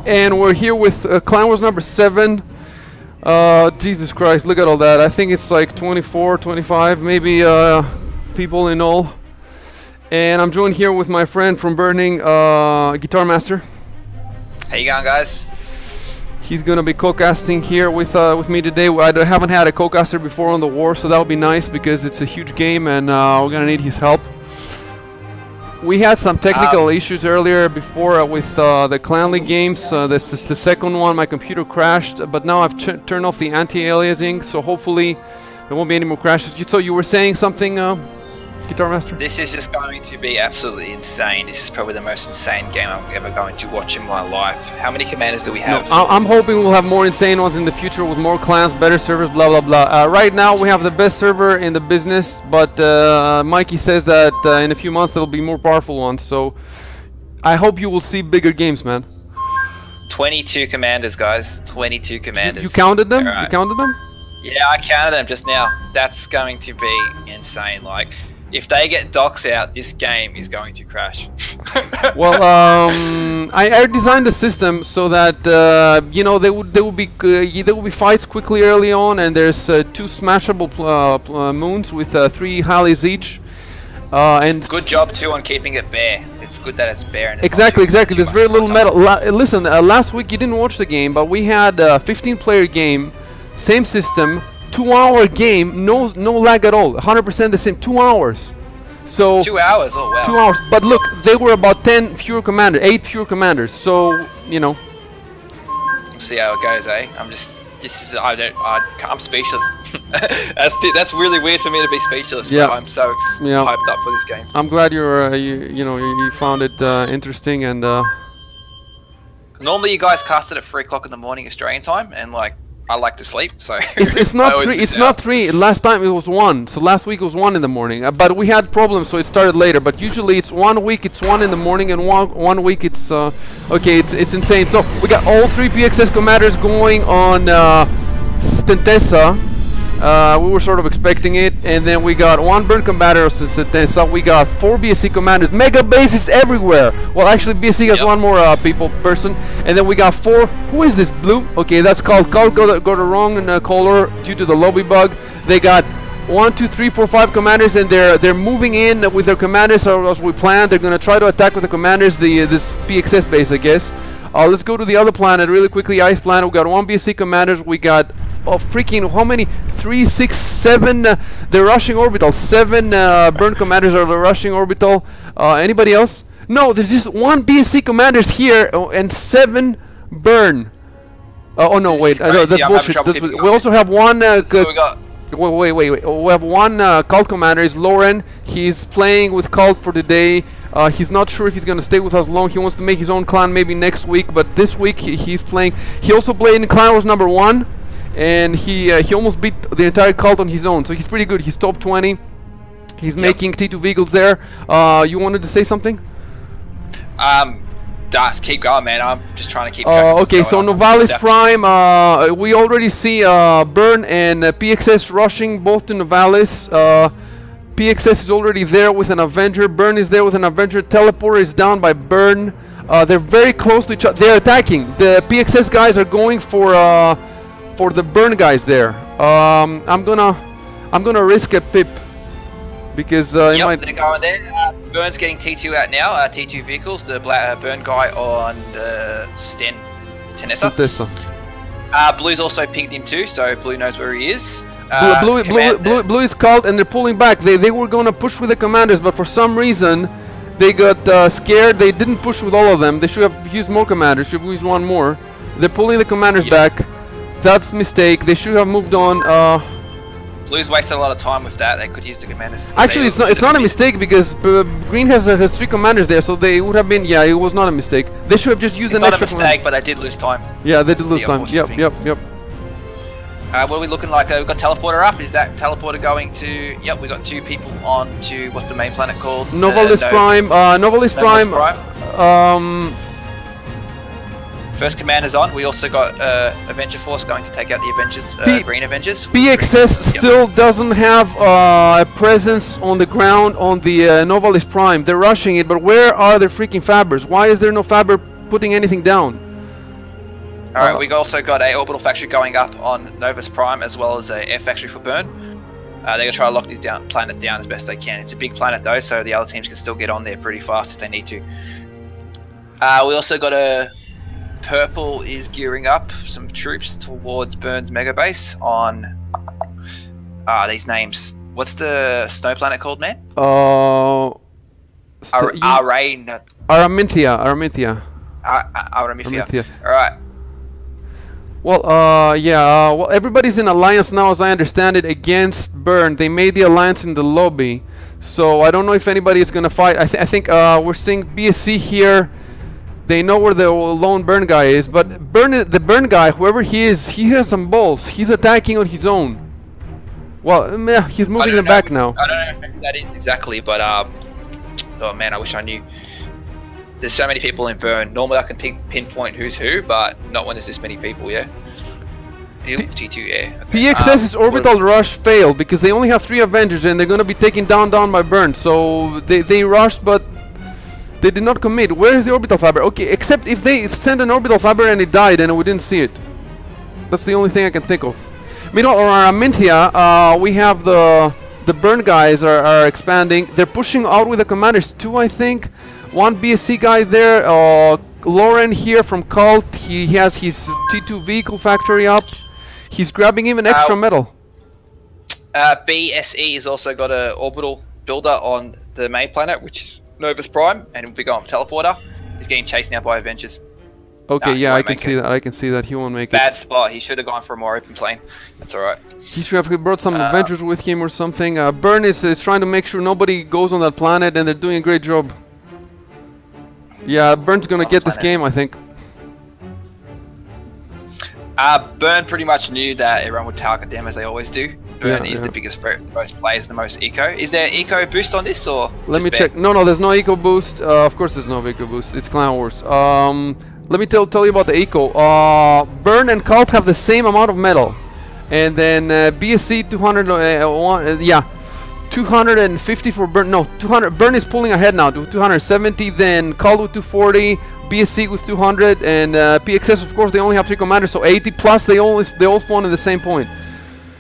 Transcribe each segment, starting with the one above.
And we're here with Clan Wars number 7. Jesus Christ, look at all that. I think it's like 24, 25, maybe people in all. And I'm joined here with my friend from Burning, Guitar Master. How you going, guys? He's gonna be co-casting here with me today. I haven't had a co-caster before on the war, so that'll be nice because it's a huge game and we're gonna need his help. We had some technical issues earlier before with the Clan League games. This is the second one. My computer crashed, but now I've turned off the anti-aliasing, so hopefully there won't be any more crashes. So you were saying something, Guitar Master? This is just going to be absolutely insane. This is probably the most insane game I'm ever going to watch in my life. How many commanders do we have? No, I'm hoping we'll have more insane ones in the future with more clans, better servers, blah blah blah. Right now we have the best server in the business, but Mikey says that in a few months there'll be more powerful ones. So I hope you will see bigger games, man. 22 commanders, guys. 22 commanders. You counted them? Right. You counted them? Yeah, I counted them just now. That's going to be insane. Like, if they get docks out, this game is going to crash. Well, I designed the system so that you know there will be fights quickly early on, and there's 2 smashable moons with 3 Halleys each. And good job too on keeping it bare. It's good that it's bare. And it's exactly. There's very little metal. Listen, last week you didn't watch the game, but we had a 15-player game, same system. 2-hour game, no lag at all, 100% the same, 2 hours. So 2 hours, oh wow. 2 hours, but look, they were about 10 fewer commanders, 8 fewer commanders. So you know. We'll see how it goes, eh? I'm speechless. that's really weird for me to be speechless. Yeah. But I'm so hyped up for this game. I'm glad you found it interesting and. Normally, you guys cast it at 3 o'clock in the morning Australian time, and like. I like to sleep, so it's not 3. It's not 3. Last time it was 1. So last week it was 1 in the morning. But we had problems, so it started later. But usually it's 1 week it's 1 in the morning, and one week it's okay. It's insane. So we got all 3 PXS commanders going on Stentesa. We were sort of expecting it, and then we got 1 burn commander on Stentesa. We got 4 BSC commanders. Mega bases everywhere. Well, actually, BSC has 1 more person, and then we got 4. Who is this blue? Okay, that's called got the wrong color due to the lobby bug. They got 1, 2, 3, 4, 5 commanders, and they're moving in with their commanders as we planned. They're gonna try to attack with the commanders this PXS base, I guess. Let's go to the other planet really quickly. Ice planet. We got 1 BSC commanders. We got freaking how many? 3, 6, 7. They're rushing orbital. 7 burn commanders are rushing orbital. Anybody else? No, there's just 1 BSC commanders here and 7 burn. Oh no, wait. That's bullshit. We also have 1. Wait. We have 1 cult commander. Is Lauren. He's playing with cult for today. He's not sure if he's gonna stay with us long. He wants to make his own clan maybe next week, but this week he's playing. He also played in Clan Wars number 1, and he almost beat the entire cult on his own. So he's pretty good. He's top 20. He's making T2 vehicles there. You wanted to say something? Keep going, man. I'm just trying to keep going. Okay, so Novalis Prime, we already see Burn and PXS rushing both to Novalis. PXS is already there with an Avenger. Burn is there with an Avenger. Teleporter is down by Burn. They're very close to each other. They're attacking. The PXS guys are going for the Burn guys there. I'm gonna risk a pip. Because they're going there. Burn's getting T2 out now. T2 vehicles. The Burn guy on Stentesa. Blue's also pinged him too, so Blue knows where he is. Blue is called, and they're pulling back. They were going to push with the commanders, but for some reason they got scared. They didn't push with all of them. They should have used more commanders. Should have used 1 more. They're pulling the commanders back. That's a mistake. They should have moved on. Blue's wasted a lot of time with that. They could use the commanders. Actually, it's not a mistake because Green has 3 commanders there, so they would have been. Yeah, it was not a mistake. They should have just used an extra. It's not a mistake, but they did lose time. Yeah, they did lose time. Yep. What are we looking like? We've got teleporter up. Is that teleporter going to? Yep, we got 2 people on to what's the main planet called? Novalis Prime. Novalis Prime. First commander's on. We also got Avenger Force going to take out the Avengers, Green Avengers. PXS still doesn't have a presence on the ground on the Novalis Prime. They're rushing it, but where are the freaking fabbers? Why is there no fabber putting anything down? Alright, we also got a orbital factory going up on Novus Prime as well as a air factory for Burn. They're going to try to lock this planet down as best they can. It's a big planet though, so the other teams can still get on there pretty fast if they need to. We also got a... Purple is gearing up some troops towards Burn's mega base on... these names. What's the snow planet called, man? Araminthia. Araminthia. Alright. Well, well, everybody's in alliance now, as I understand it, against Burn. They made the alliance in the lobby, so I don't know if anybody is gonna fight. I think we're seeing BSC here. They know where the lone Burn guy is, but the Burn guy, whoever he is, he has some balls. He's attacking on his own. Well, he's moving them back now. I don't know who that is exactly, but oh man, I wish I knew. There's so many people in Burn. Normally I can pinpoint who's who, but not when there's this many people, yeah? T2, yeah. Okay. PXS's orbital rush failed because they only have 3 Avengers and they're gonna be taken down by Burn. So they rushed, but they did not commit. Where is the orbital fiber? Okay, except if they sent an orbital fiber and it died and we didn't see it. That's the only thing I can think of. Meanwhile, on Araminthia, we have the Burn guys are expanding. They're pushing out with the commanders too, I think. One BSC guy there. Lauren here from Cult. He has his T2 vehicle factory up. He's grabbing even extra metal. BSE has also got an orbital builder on the main planet, which is Novus Prime, and will be going for teleporter. He's getting chased now by Avengers. Okay, yeah, I can see that. I can see that. He won't make it. Bad spot. He should have gone for a more open plane. That's alright. He should have brought some Avengers with him or something. Burn is trying to make sure nobody goes on that planet, and they're doing a great job. Yeah, Burn's gonna get this game, I think. Burn pretty much knew that everyone would target them as they always do. Burn is the biggest threat, the most players, the most eco. Is there eco boost on this or? Let me check. No, there's no eco boost. Of course, there's no eco boost. It's Clan Wars. Let me tell you about the eco. Burn and Cult have the same amount of metal, and then BSC 200. Yeah. 250 for Burn. No, 200. Burn is pulling ahead now to 270. Then Cult with 240, BSC with 200, and PXS. Of course, they only have 3 commanders, so 80 plus. They all spawn at the same point.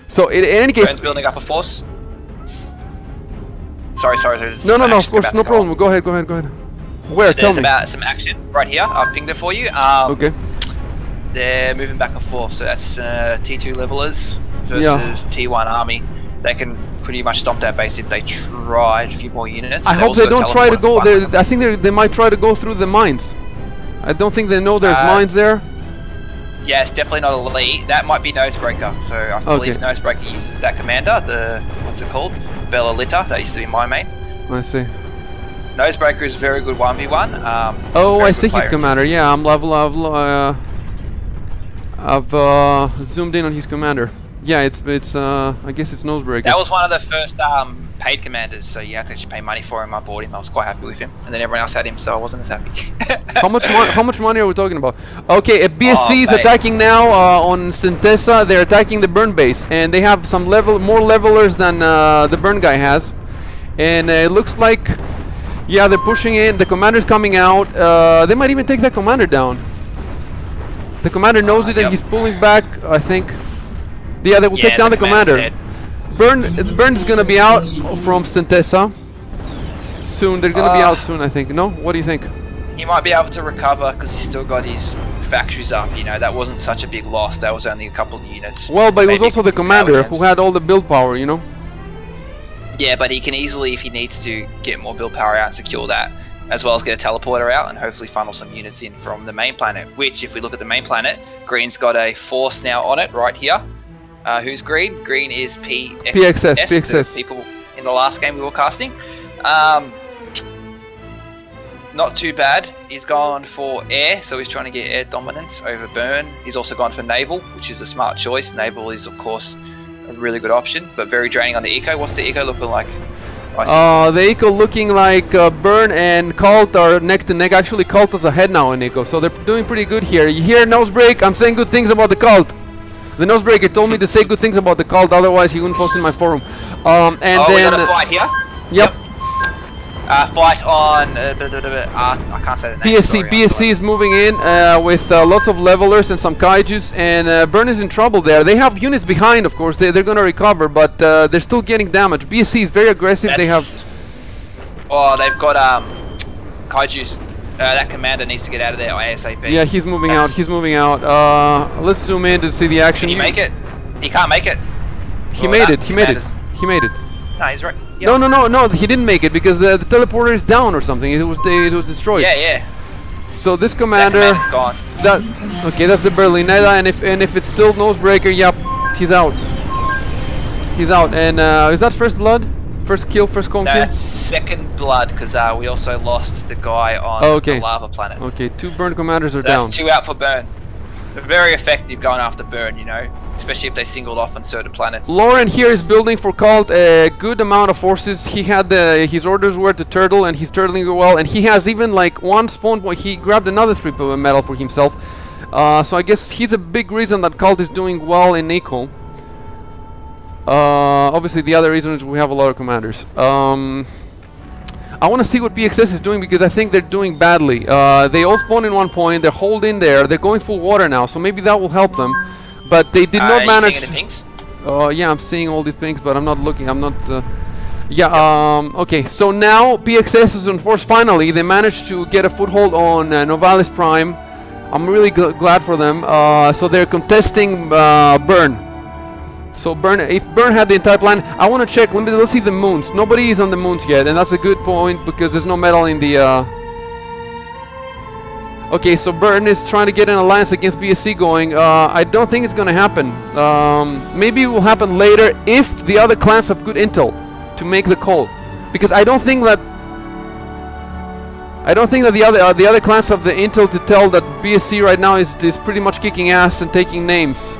So in any case, Burn's building up a force. Sorry. No. Of course, no problem. Go ahead. Where? Tell me. There's some action right here. I've pinged it for you. Okay. They're moving back and forth. So that's T2 levelers versus T1 army. They can pretty much stomp that base if they tried a few more units. I hope they don't try to go there. I think they might try to go through the mines. I don't think they know there's mines there. Yeah, it's definitely not elite. That might be Nosebreaker. So I believe Nosebreaker uses that commander, what's it called? Bella Litta. That used to be my main. I see. Nosebreaker is very good 1v1. I see his commander. Yeah, I've zoomed in on his commander. Yeah, it's I guess it's Nosebreaker. That was one of the first paid commanders, so you have to actually pay money for him. I bought him. I was quite happy with him, and then everyone else had him, so I wasn't as happy. How much money are we talking about? Okay, BSC is attacking now on Centessa. They're attacking the Burn base, and they have some more levelers than the Burn guy has, and it looks like, yeah, they're pushing in. The commander's coming out. They might even take that commander down. The commander knows it, and he's pulling back, I think. Yeah, they will take down the commander. Burn's gonna be out from Centessa soon. They're gonna be out soon, I think. No? What do you think? He might be able to recover because he's still got his factories up. You know, that wasn't such a big loss. That was only a couple of units. Well, but it was also the commander who had all the build power, you know? Yeah, but he can easily, if he needs to, get more build power out and secure that, as well as get a teleporter out and hopefully funnel some units in from the main planet, which, if we look at the main planet, Green's got a force now on it right here. Who's Green? Green is PXS. People in the last game we were casting. Not too bad. He's gone for air, so he's trying to get air dominance over Burn. He's also gone for naval, which is a smart choice. Naval is, of course, a really good option, but very draining on the eco. What's the eco looking like? The eco looking like Burn and Cult are neck to neck. Actually, Cult is ahead now in eco, so they're doing pretty good here. You hear Nosebreak? I'm saying good things about the Cult. The Nosebreaker told me to say good things about the Cult, otherwise he wouldn't post in my forum. And then we got a fight here. Yep. Fight on. I can't say the name. BSC is moving in with lots of levelers and some kaijus, and Burn is in trouble there. They have units behind, of course. They're going to recover, but they're still getting damage. BSC is very aggressive. They have. Oh, they've got kaijus. That commander needs to get out of there ASAP. Yeah, he's moving out. He's moving out. Let's zoom in to see the action. Can he make it? He can't make it. He made it. He made it. He made it. No, he's right. Yep. No, he didn't make it because the teleporter is down or something. It was destroyed. Yeah. So this commander, that commander's gone. Okay, that's the Berlinetta, and if it's still Nosebreaker, yep, he's out. He's out. And is that first blood? First kill, first kill? That's second blood because we also lost the guy on the lava planet. Okay, 2 Burn commanders are down. That's 2 out for Burn. They're very effective going after Burn, you know, especially if they singled off on certain planets. Lauren here is building for Cult a good amount of forces. He had his orders were to turtle, and he's turtling well, and he has even like 1 spawn point. He grabbed another 3 medal for himself. So I guess he's a big reason that Cult is doing well in Eco. Obviously the other reason is we have a lot of commanders. I want to see what PXS is doing because I think they're doing badly. They all spawn in 1 point, they're holding there, they're going full water now, so maybe that will help them. But they did not manage. Yeah, I'm seeing all these things, but I'm not looking. I'm not. Okay, so now PXS is on force finally. They managed to get a foothold on Novalis Prime. I'm really glad for them. So they're contesting Burn. So Burn, if Burn had the entire plan, I want to check. Let's see the moons. Nobody is on the moons yet, and that's a good point because there's no metal in the. Okay, so Burn is trying to get an alliance against BSC going. I don't think it's going to happen. Maybe it will happen later if the other clans have good intel to make the call, because I don't think that the other clans have the intel to tell that BSC right now is pretty much kicking ass and taking names.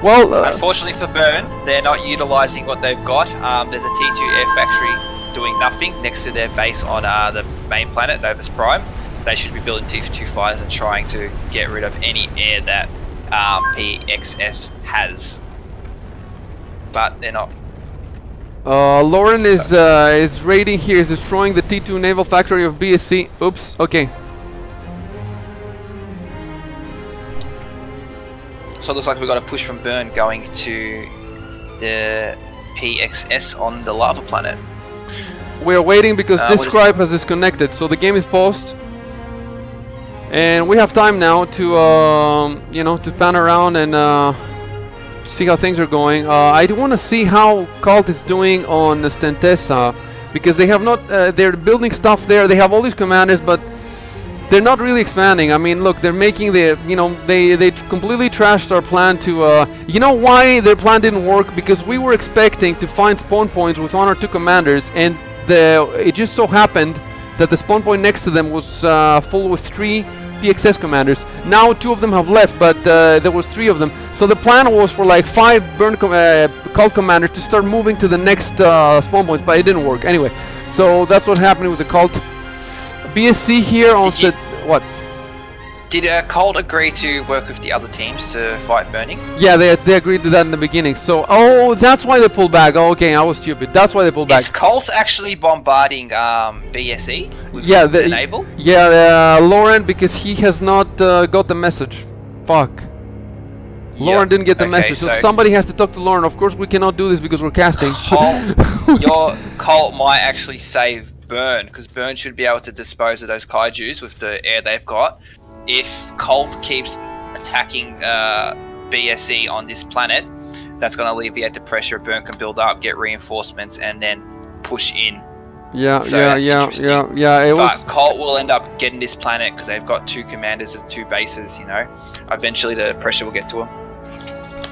Unfortunately for Burn, they're not utilizing what they've got. There's a T2 air factory doing nothing next to their base on the main planet, Novus Prime. They should be building T2 fighters and trying to get rid of any air that PXS has. But they're not. Lauren is raiding here, is destroying the T2 naval factory of BSC. Oops, okay. So it looks like we've got a push from Burn going to the PXS on the lava planet. We're waiting because Describe has disconnected, so the game is paused. And we have time now to, you know, to pan around and see how things are going. I do want to see how Cult is doing on Stentesa, because they have not, they're building stuff there. They have all these commanders, but they're not really expanding. I mean, look, they're making the, you know, they completely trashed our plan to, you know why their plan didn't work? Because we were expecting to find spawn points with 1 or 2 commanders, and it just so happened that the spawn point next to them was full with 3 PXS commanders. Now 2 of them have left, but there was 3 of them. So the plan was for like 5 Burn Cult commanders to start moving to the next spawn points, but it didn't work. Anyway, so that's what happened with the Cult. BSC here on what? Did Cult agree to work with the other teams to fight Burning? Yeah, they agreed to that in the beginning. So, oh, that's why they pulled back. Oh, okay, I was stupid. That's why they pulled back. Is Cult actually bombarding BSE with the naval? Yeah, Lauren, because he has not got the message. Fuck. Lauren didn't get the message, so somebody has to talk to Lauren. Of course, we cannot do this because we're casting. Your Cult might actually save Burn, because Burn should be able to dispose of those kaijus with the air they've got. If Cult keeps attacking BSE on this planet, that's going to alleviate the pressure. Burn can build up, get reinforcements, and then push in. Yeah, so yeah. But Cult will end up getting this planet because they've got 2 commanders and 2 bases. You know, eventually the pressure will get to them.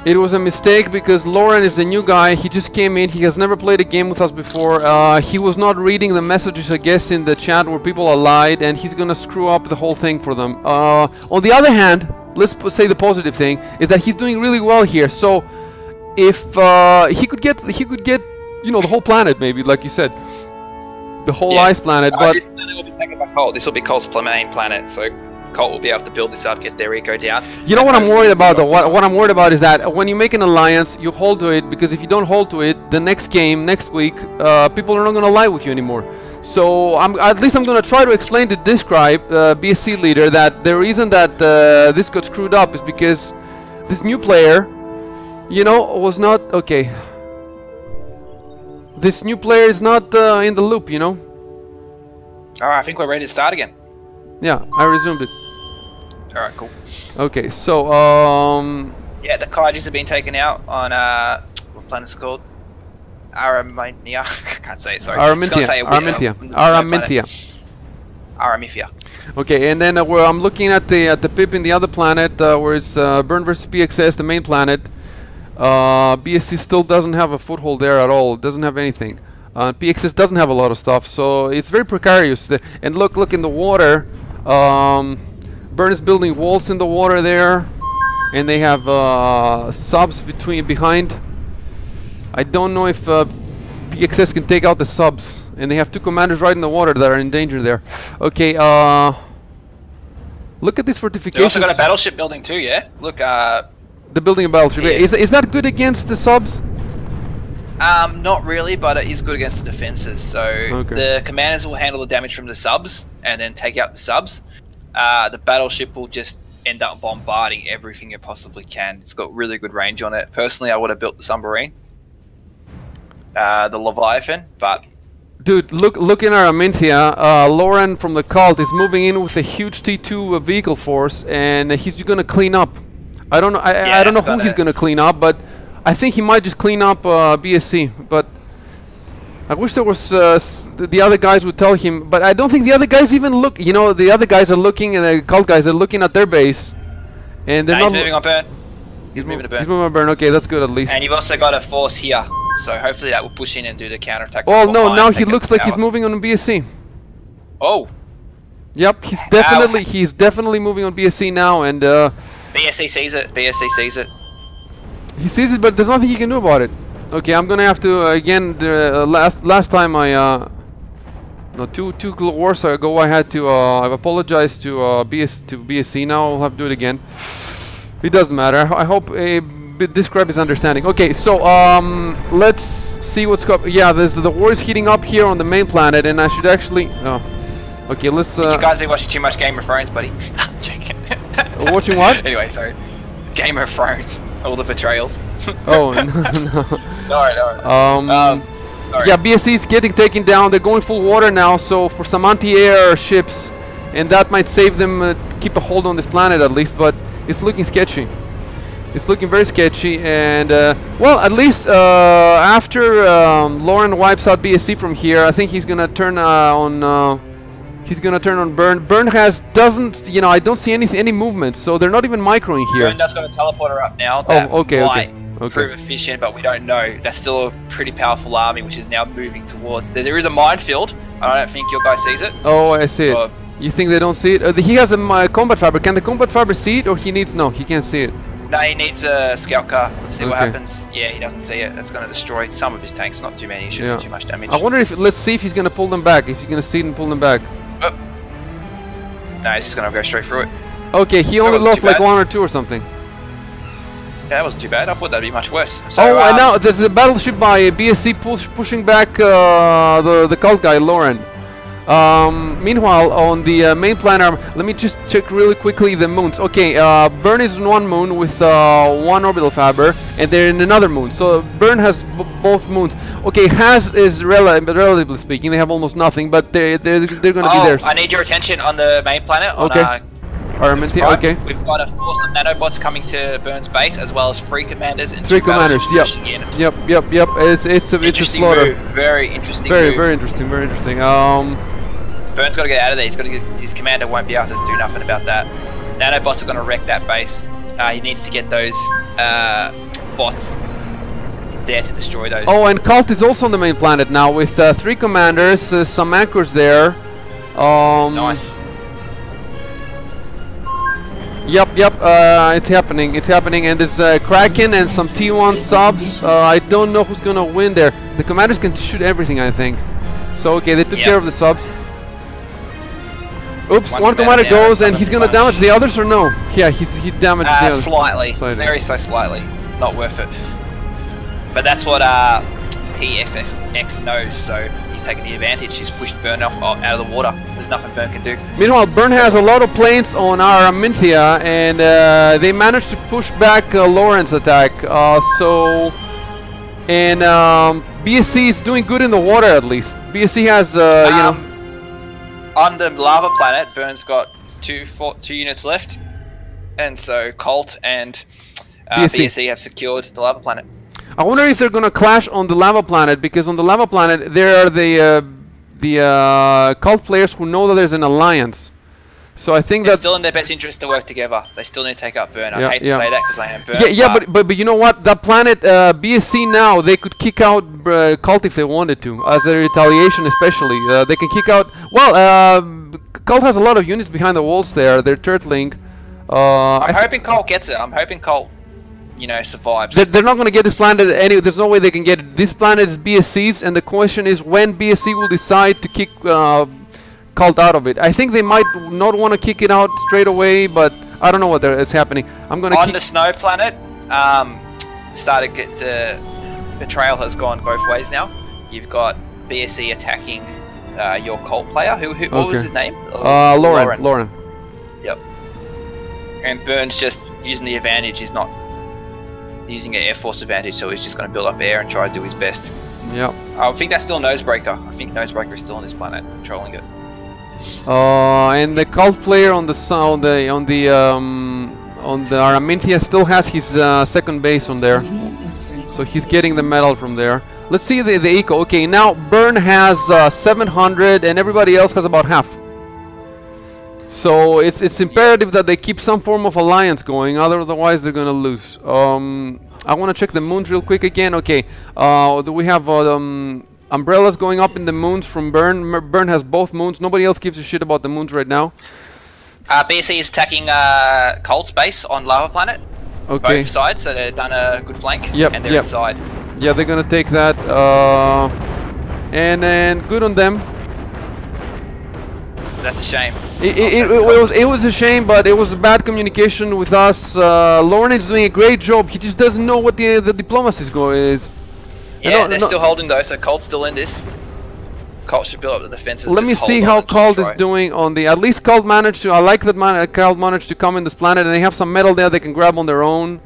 It was a mistake because Lauren is a new guy. He just came in. He has never played a game with us before. He was not reading the messages, I guess, in the chat where people are lied, and he's gonna screw up the whole thing for them. On the other hand, let's say the positive thing is that he's doing really well here. So if he could get, you know, the whole planet, maybe, like you said, the whole ice planet. But this planet will be taken by Cult. This will be Cult's main planet. So Colt will be able to build this up, get their eco down. You know what I'm worried about though? What I'm worried about is that when you make an alliance, you hold to it, because if you don't hold to it, the next game, next week, people are not going to lie with you anymore. So at least I'm going to try to explain to Describe, BSC leader, that the reason that this got screwed up is because this new player, you know, was not... Okay. This new player is not in the loop, you know? Alright, I think we're ready to start again. Yeah, I resumed it. Alright, cool. Okay, so, yeah, the Kaijus have been taken out on, what planet is it called? Aramithia. I can't say it, sorry. Aramithia. Okay, and then I'm looking at the pip in the other planet, where it's Burn versus PXS, the main planet. BSC still doesn't have a foothold there at all. It doesn't have anything. PXS doesn't have a lot of stuff, so it's very precarious. And look in the water. Burn is building walls in the water there, and they have subs behind. I don't know if PXS can take out the subs, and they have two commanders right in the water that are in danger there. Okay, look at this fortification. They also got a battleship building too, yeah? Look, the building a battleship. Yeah. Is that good against the subs? Not really, but it is good against the defenses. So the commanders will handle the damage from the subs, and then take out the subs. The battleship will just end up bombarding everything it possibly can. It's got really good range on it. Personally, I would have built the submarine, the Leviathan, but... Dude, look in Aramintia. Lauren from the cult is moving in with a huge T2 vehicle force, and he's gonna clean up. I don't know. I don't know who he's gonna clean up, but I think he might just clean up BSC. But I wish there was the other guys would tell him. But I don't think the other guys even look. You know, the other guys are looking, and the cult guys are looking at their base, and they're not. He's moving on Burn. He's moving to Burn. He's moving on Burn. Okay, that's good at least. And you've also got a force here, so hopefully that will push in and do the counterattack. Oh no! Now he looks like he's moving on BSC. Oh. Yep, he's definitely moving on BSC now, and BSC sees it. BSC sees it. He sees it, but there's nothing he can do about it. Okay, I'm gonna have to again. Last time I no two wars ago I had to I've apologized to BSC. Now I'll have to do it again. It doesn't matter. I hope Describe is understanding. Okay, so let's see what's going. Yeah, the war is heating up here on the main planet, and I should actually. Oh, okay. Let's. You guys been watching too much Game of Thrones, buddy. Joking. Watching what? Anyway, sorry. Game of Thrones. All the betrayals. Oh no. Alright. Yeah, BSC is getting taken down. They're going full water now, so for some anti-air ships, and that might save them keep a hold on this planet at least. But it's looking sketchy. It's looking very sketchy, and well, at least after Lauren wipes out BSC from here, I think he's gonna turn on. He's gonna turn on Burn. Burn doesn't, you know, I don't see any movement, so they're not even microing here. Burn does got a teleporter up now. That might prove efficient, but we don't know. That's still a pretty powerful army, which is now moving towards. There is a minefield. I don't think your guy sees it. Oh, I see it. You think they don't see it? He has a combat fiber. Can the combat fiber see it, or he needs? No, he can't see it. No, he needs a scout car. Let's see what happens. Yeah, he doesn't see it. That's going to destroy some of his tanks. Not too many. He shouldn't do too much damage. I wonder if let's see if he's going to pull them back. If he's going to see it and pull them back. Oh. No, he's just going to go straight through it. Okay, he only lost like 1 or 2 or something. Yeah, that wasn't too bad. I thought that'd be much worse. So, and now there's a battleship by BSC pushing back the cult guy, Lauren. Meanwhile, on the main planet, let me just check really quickly the moons. Okay, Burn is in one moon with 1 orbital fiber, and they're in another moon. So Burn has both moons. Okay, Has is relatively speaking, they have almost nothing, but they're going to be there. I need your attention on the main planet. Okay. Okay. We've got a force of nanobots coming to Burn's base, as well as 3 commanders and 3 commanders. Yep. It's a slaughter. Move. Very interesting. Very interesting. Burn's got to get out of there. He's got to get, his commander won't be able to do nothing about that. Nanobots are going to wreck that base. He needs to get those bots there to destroy those. Oh, and Cult is also on the main planet now with 3 commanders, some anchors there. Nice. Yep, it's happening, and there's Kraken and some T1 subs. I don't know who's gonna win there. The commanders can shoot everything, I think. So, okay, they took care of the subs. Oops, one commander goes and he's gonna damage the others or no? Yeah, he damaged the others. Slightly. Very so slightly. Not worth it. But that's what PSSX knows, so he's taking the advantage. He's pushed Burn off out of the water. There's nothing Burn can do. Meanwhile, Burn has a lot of planes on our Aminthia, and they managed to push back Lauren's attack. And BSC is doing good in the water at least. BSC has, you know... On the lava planet, Burn's got two units left, and so Colt and BSC have secured the lava planet. I wonder if they're gonna clash on the lava planet, because on the lava planet there are the cult players who know that there's an alliance. So I think it's that still in their best interest to work together. They still need to take up Burn. I hate to say that because I am Burn. But you know what? That planet BSC now, they could kick out Cult if they wanted to, as a retaliation especially. They can kick out. Well, Cult has a lot of units behind the walls there. They're turtling. I'm hoping Colt gets it. I'm hoping Colt, you know, survives. They're not going to get this planet anyway. There's no way they can get it. This planet is BSC's, and the question is when BSC will decide to kick Cult out of it. I think they might not want to kick it out straight away, but I don't know what is happening. I'm going to on the snow planet. Started get the betrayal has gone both ways now. You've got BSC attacking your Cult player. What was his name? Lauren. Yep. And Burn's just using the advantage. He's not using an Air Force advantage, so he's just going to build up air and try to do his best. Yep. I think that's still Nosebreaker. I think Nosebreaker is still on this planet, controlling it. And the Cult player on the Araminthia still has his second base on there, so he's getting the medal from there. Let's see the eco. Okay, now Burn has 700, and everybody else has about half. So it's imperative that they keep some form of alliance going, otherwise they're gonna lose. I want to check the moons real quick again. Okay, we have umbrellas going up in the moons from Burn. Burn has both moons. Nobody else gives a shit about the moons right now. BSC is attacking Colt's base on Lava Planet. Okay. Both sides, so they've done a good flank. Yep. And they're inside. Yeah, they're gonna take that. And then good on them. That's a shame. It was a shame, but it was bad communication with us. Lauren is doing a great job. He just doesn't know what the diplomacy is. Yeah, they're still holding though, so Colt's still in this. Colt should build up the defenses. Let me see how Colt is doing on the... At least Colt managed to... I like that Colt managed to come in this planet, and they have some metal there they can grab on their own.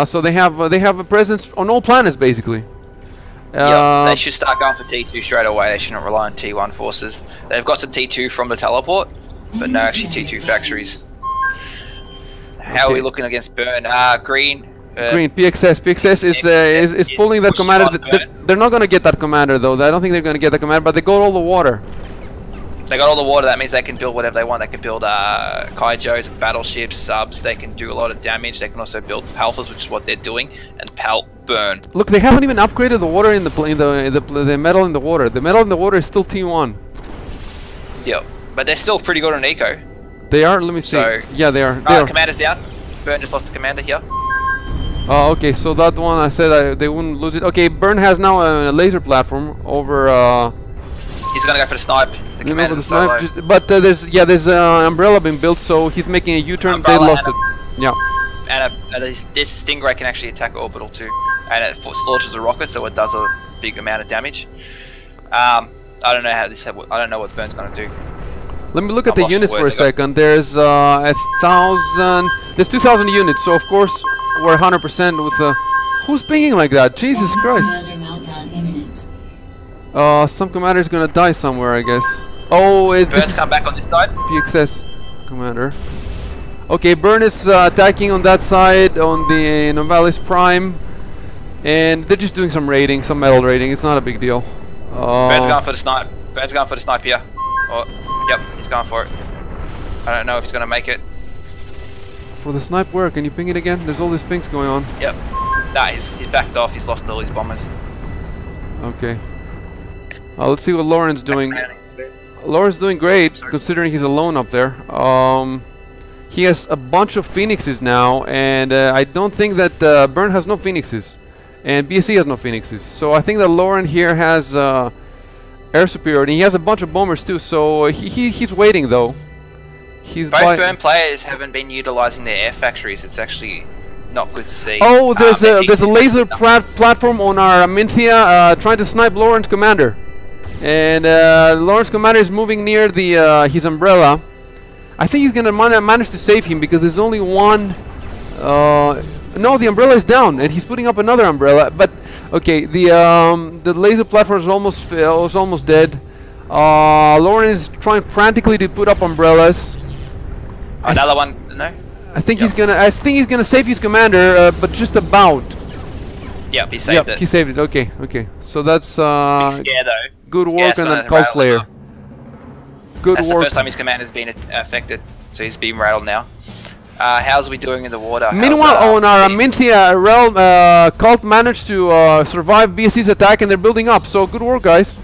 So they have a presence on all planets, basically. Yeah, they should start going for T2 straight away. They shouldn't rely on T1 forces. They've got some T2 from the teleport, but no actually T2 factories. How are we looking against Burn? Green. Green, PXS is pulling that commander. They're not going to get that commander though. I don't think they're going to get that commander, but they got all the water. They got all the water, that means they can build whatever they want. They can build Kaijos, battleships, subs, they can do a lot of damage. They can also build Palthas, which is what they're doing, and Burn. Look, they haven't even upgraded the water in the metal in the water. The metal in the water is still T1. Yep, but they're still pretty good on eco. They are, let me see. So, yeah, they are. Commander's down. Burn just lost a commander here. Oh, okay, so that one I said they wouldn't lose it. Okay, Burn has now a laser platform over... He's gonna go for the snipe. The commander's solo. But there's umbrella being built, so he's making a U-turn. They lost it. Yeah. And this Stingray can actually attack orbital too, and it launches a rocket, so it does a big amount of damage. I don't know how this. I don't know what Burn's gonna do. Let me look at the units for a second. There's 1,000. There's 2,000 units, so of course we're 100% with the. Who's pinging like that? Jesus Christ! Some commander's gonna die somewhere, I guess. Oh, Burn's come back on this side. PXS commander. Okay, Burn is attacking on that side on the Novalis Prime, and they're just doing some raiding, some metal raiding. It's not a big deal. Burn's going for the snipe. Burn's going for the snipe here. Oh, yep, he's going for it. I don't know if he's gonna make it. For the snipe where? Can you ping it again? There's all these pings going on. Yep. Nah, he's backed off. He's lost all his bombers. Okay. Let's see what Lauren's doing. Lauren's doing great, considering he's alone up there. He has a bunch of phoenixes now, and I don't think that Burn has no phoenixes, and BSC has no phoenixes. So I think that Lauren here has air superiority. He has a bunch of bombers too, so he's waiting though. Both Burn players haven't been utilizing their air factories. It's actually not good to see. Oh, there's a laser platform on our Minthia trying to snipe Lawrence Commander. And Lawrence Commander is moving near the his umbrella. I think he's gonna manage to save him because there's only one. No, the umbrella is down, and he's putting up another umbrella. But okay, the laser platform is almost dead. Lawrence is trying frantically to put up umbrellas. Another one, no. I think he's gonna save his commander, but just about. Yep, he saved it. He saved it. Okay, okay. So that's though. good work on the cult player. Good That's work. the first time his commander's been affected, so he's being rattled now. How's we doing in the water? Meanwhile, on our Minthia realm, cult managed to survive BSC's attack, and they're building up. So good work, guys.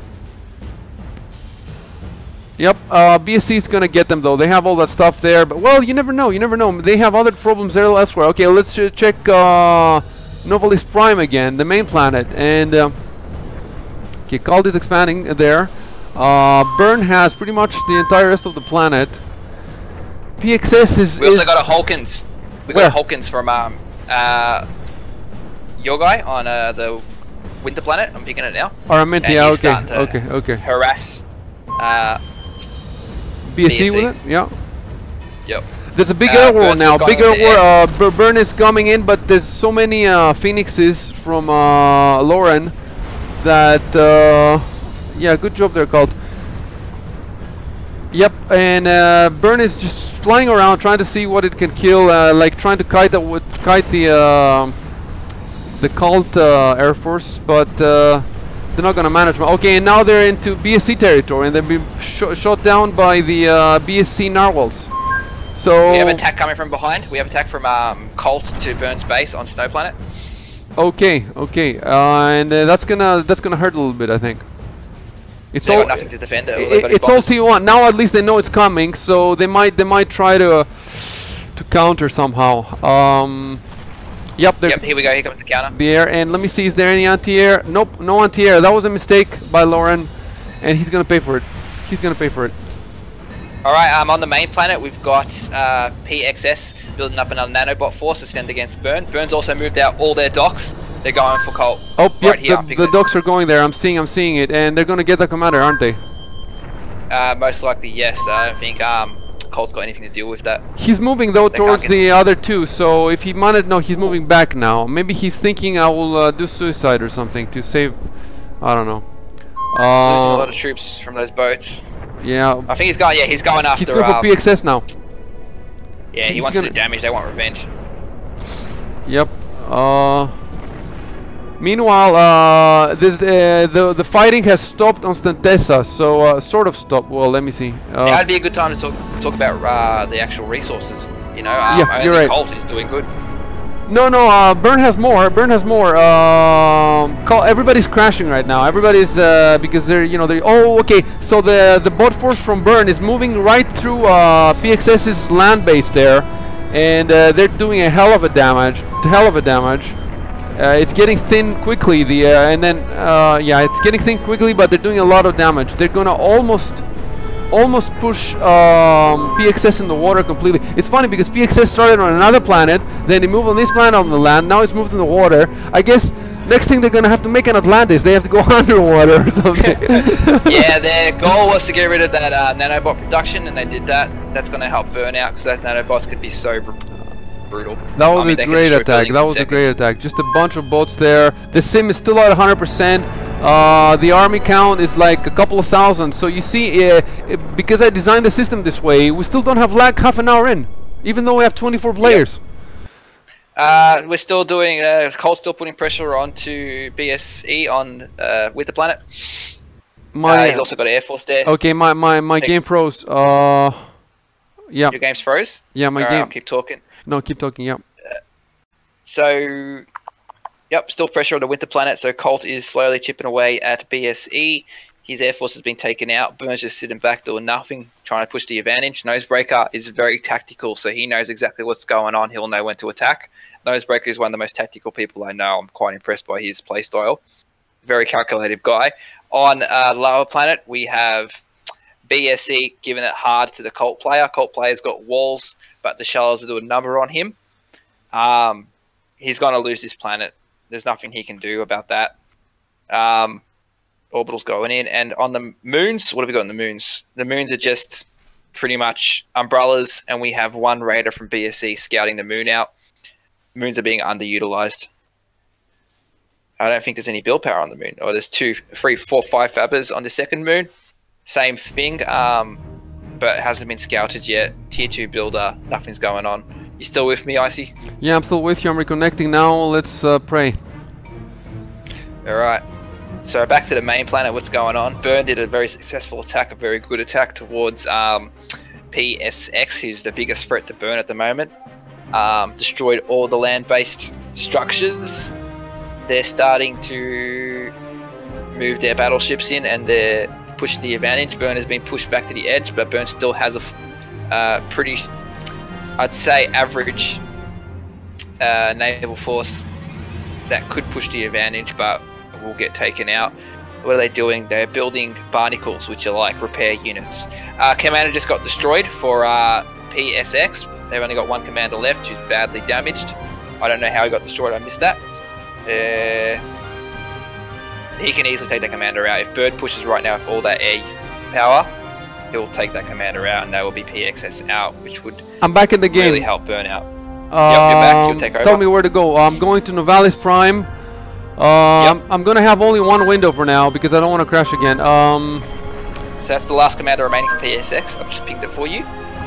Yep, BSC is gonna get them though. They have all that stuff there, but well, you never know. You never know. They have other problems there elsewhere. Okay, let's check Novalis Prime again, the main planet, and okay, Cult is expanding there. Burn has pretty much the entire rest of the planet. PXS is. We also got a Hawkins. We got a Hawkins from your guy on the Winter Planet. I'm picking it now. Minthia, okay. Harass. BSC with it? Yeah. Yep. There's a big air war now. Big air war. Burn is coming in, but there's so many phoenixes from Lauren that yeah, good job there, Cult. Yep, and Burn is just flying around trying to see what it can kill, like trying to kite the Cult Air Force, but they're not gonna manage. Okay, and now they're into BSC territory, and they've been shot down by the BSC narwhals. So we have attack coming from behind. We have attack from Colt to Burn's base on Snow Planet. Okay, okay, and that's gonna hurt a little bit, I think. It's all, got nothing to defend it. It's all T1 now. At least they know it's coming, so they might try to counter somehow. Yep, here we go. Here comes the counter. The air, and let me see. Is there any anti-air? Nope, no anti-air. That was a mistake by Lauren, and he's gonna pay for it. He's gonna pay for it. All right. On the main planet, we've got PXS building up another nanobot force to stand against Burn. Burn's also moved out all their docks. They're going for Colt. Oh, right yep. The docks are going there. I'm seeing it, and they're gonna get the commander, aren't they? Most likely, yes. I don't think Colt's got anything to deal with that. He's moving though towards the other two, so if he managed, no, he's moving back now. Maybe he's thinking I will do suicide or something to save, I don't know. Losing a lot of troops from those boats. Yeah. I think he's going. Yeah, he's going after. He's going for PXS now. Yeah, he wants to do damage. They want revenge. Yep. Meanwhile, the fighting has stopped on Stantessa, so sort of stopped. Well, let me see. Yeah, it'd be a good time to talk about the actual resources. You know, yeah, you're right. Colt is doing good. No, Burn has more. Burn has more. Everybody's crashing right now. Everybody's because they're oh, okay. So the bot force from Burn is moving right through PXS's land base there, and they're doing a hell of a damage. It's getting thin quickly. Yeah, it's getting thin quickly, but they're doing a lot of damage. They're gonna almost push PXS in the water completely. It's funny because PXS started on another planet, then it moved on this planet on the land. Now it's moved in the water. I guess next thing they're gonna have to make an Atlantis. They have to go underwater or something. Yeah, their goal was to get rid of that nanobot production, and they did that. That's gonna help Burn out because those nanobots could be so brutal. That was a great attack. That was a great attack. Just a bunch of boats there. The sim is still at 100%. The army count is like a couple of thousand. So you see, because I designed the system this way, we still don't have lag half an hour in, even though we have 24 players. Yep. We're still doing. Cole's still putting pressure onto BSE on with the planet. He's also got Air Force there. Okay, my game froze. Yeah. Your game's froze. Yeah, my game. I'll keep talking. No, keep talking. Yep. So, yep, still pressure on the Winter Planet. So Colt is slowly chipping away at BSE. His Air Force has been taken out. Burn's just sitting back doing nothing, trying to push the advantage. Nosebreaker is very tactical, so he knows exactly what's going on. He'll know when to attack. Nosebreaker is one of the most tactical people I know. I'm quite impressed by his playstyle. Very calculative guy. On Lower Planet, we have BSC giving it hard to the Cult player. Cult player's got walls, but the shallows will do a number on him. He's going to lose this planet. There's nothing he can do about that. Orbital's going in. And on the moons, what have we got on the moons? The moons are just pretty much umbrellas, and we have one raider from BSC scouting the moon out. Moons are being underutilized. I don't think there's any build power on the moon. Or there's 2, 3, 4, 5 fabbers on the second moon. Same thing, but it hasn't been scouted yet. Tier 2 builder, nothing's going on. You still with me, Icy? Yeah, I'm still with you. I'm reconnecting now. Let's pray. Alright. So back to the main planet, what's going on? Burn did a very successful attack, a very good attack towards PSX, who's the biggest threat to Burn at the moment. Destroyed all the land-based structures. They're starting to move their battleships in, and they're pushing the advantage. Burn has been pushed back to the edge, but Burn still has a pretty, I'd say, average naval force that could push the advantage, but will get taken out. What are they doing? They're building barnacles, which are like repair units. Commander just got destroyed for PSX. They've only got one commander left who's badly damaged. I don't know how he got destroyed. I missed that. He can easily take that commander out. If Bird pushes right now with all that air power, he'll take that commander out, and that will be PXS out, which would I'm back in the game. really help Burn out. Yep, you're back. You'll take over. Tell me where to go. I'm going to Novalis Prime. Yep. I'm going to have only one window for now because I don't want to crash again. So that's the last commander remaining for PSX. I've just pinged it for you.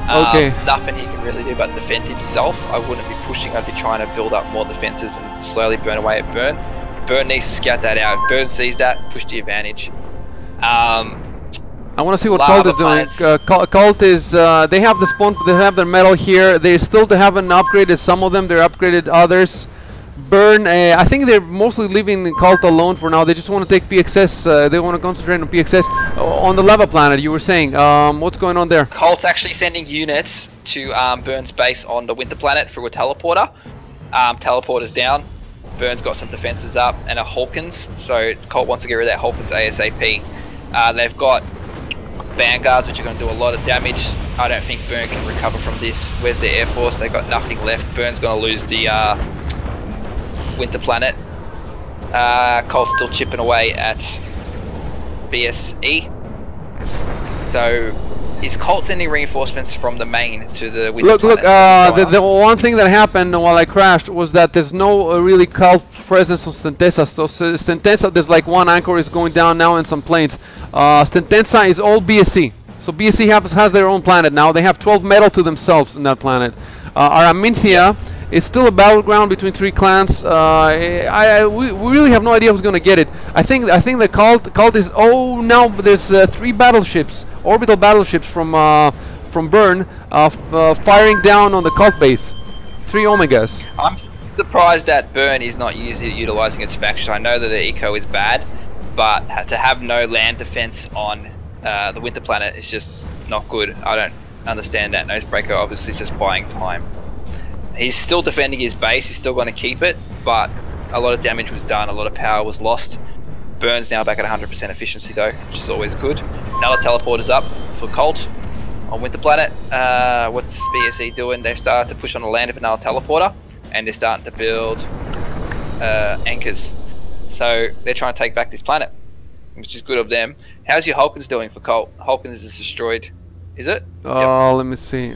Okay. Nothing he can really do but defend himself. I wouldn't be pushing. I'd be trying to build up more defenses and slowly burn away at Burn. Burn needs to scout that out. If Burn sees that, push the advantage. I want to see what Cult is doing. Cult is they have the spawn, they have their metal here. They still haven't upgraded some of them. They're upgraded others. Burn, I think they're mostly leaving Cult alone for now. They just want to take PXS. They want to concentrate on PXS on the lava planet. You were saying, what's going on there? Cult's actually sending units to Burn's base on the winter planet through a teleporter. Teleporter's down. Burn's got some defenses up and a Hawkins, so Cult wants to get rid of that Hawkins ASAP. They've got Vanguards, which are going to do a lot of damage. I don't think Burn can recover from this. Where's their Air Force? They've got nothing left. Burn's going to lose the winter planet. Colt's still chipping away at BSE. So is Colt sending reinforcements from the main to the winter planet? The one thing that happened while I crashed was that there's no really Cult presence on Stentesa. So Stentesa, there's like one anchor is going down now and some planes. Stentesa is all BSC. So BSC has their own planet now. They have 12 metal to themselves in that planet. Araminthia is still a battleground between 3 clans. We really have no idea who's going to get it. I think the cult is. Oh, now there's 3 battleships, orbital battleships from Burn, firing down on the Cult base. 3 Omegas. I'm surprised that Burn is not utilizing its faction. I know that the eco is bad, but to have no land defense on the winter planet is just not good. I don't understand that. Nosebreaker obviously is just buying time. He's still defending his base, he's still going to keep it, but a lot of damage was done, a lot of power was lost. Burn's now back at 100% efficiency though, which is always good. Another teleporter's up for Colt on Winter Planet. What's BSE doing? They've started to push on the land of another teleporter, and they're starting to build anchors. So they're trying to take back this planet, which is good of them. How's your Hulkins doing for Colt? Hulkins is destroyed, is it? Oh, yep. Let me see.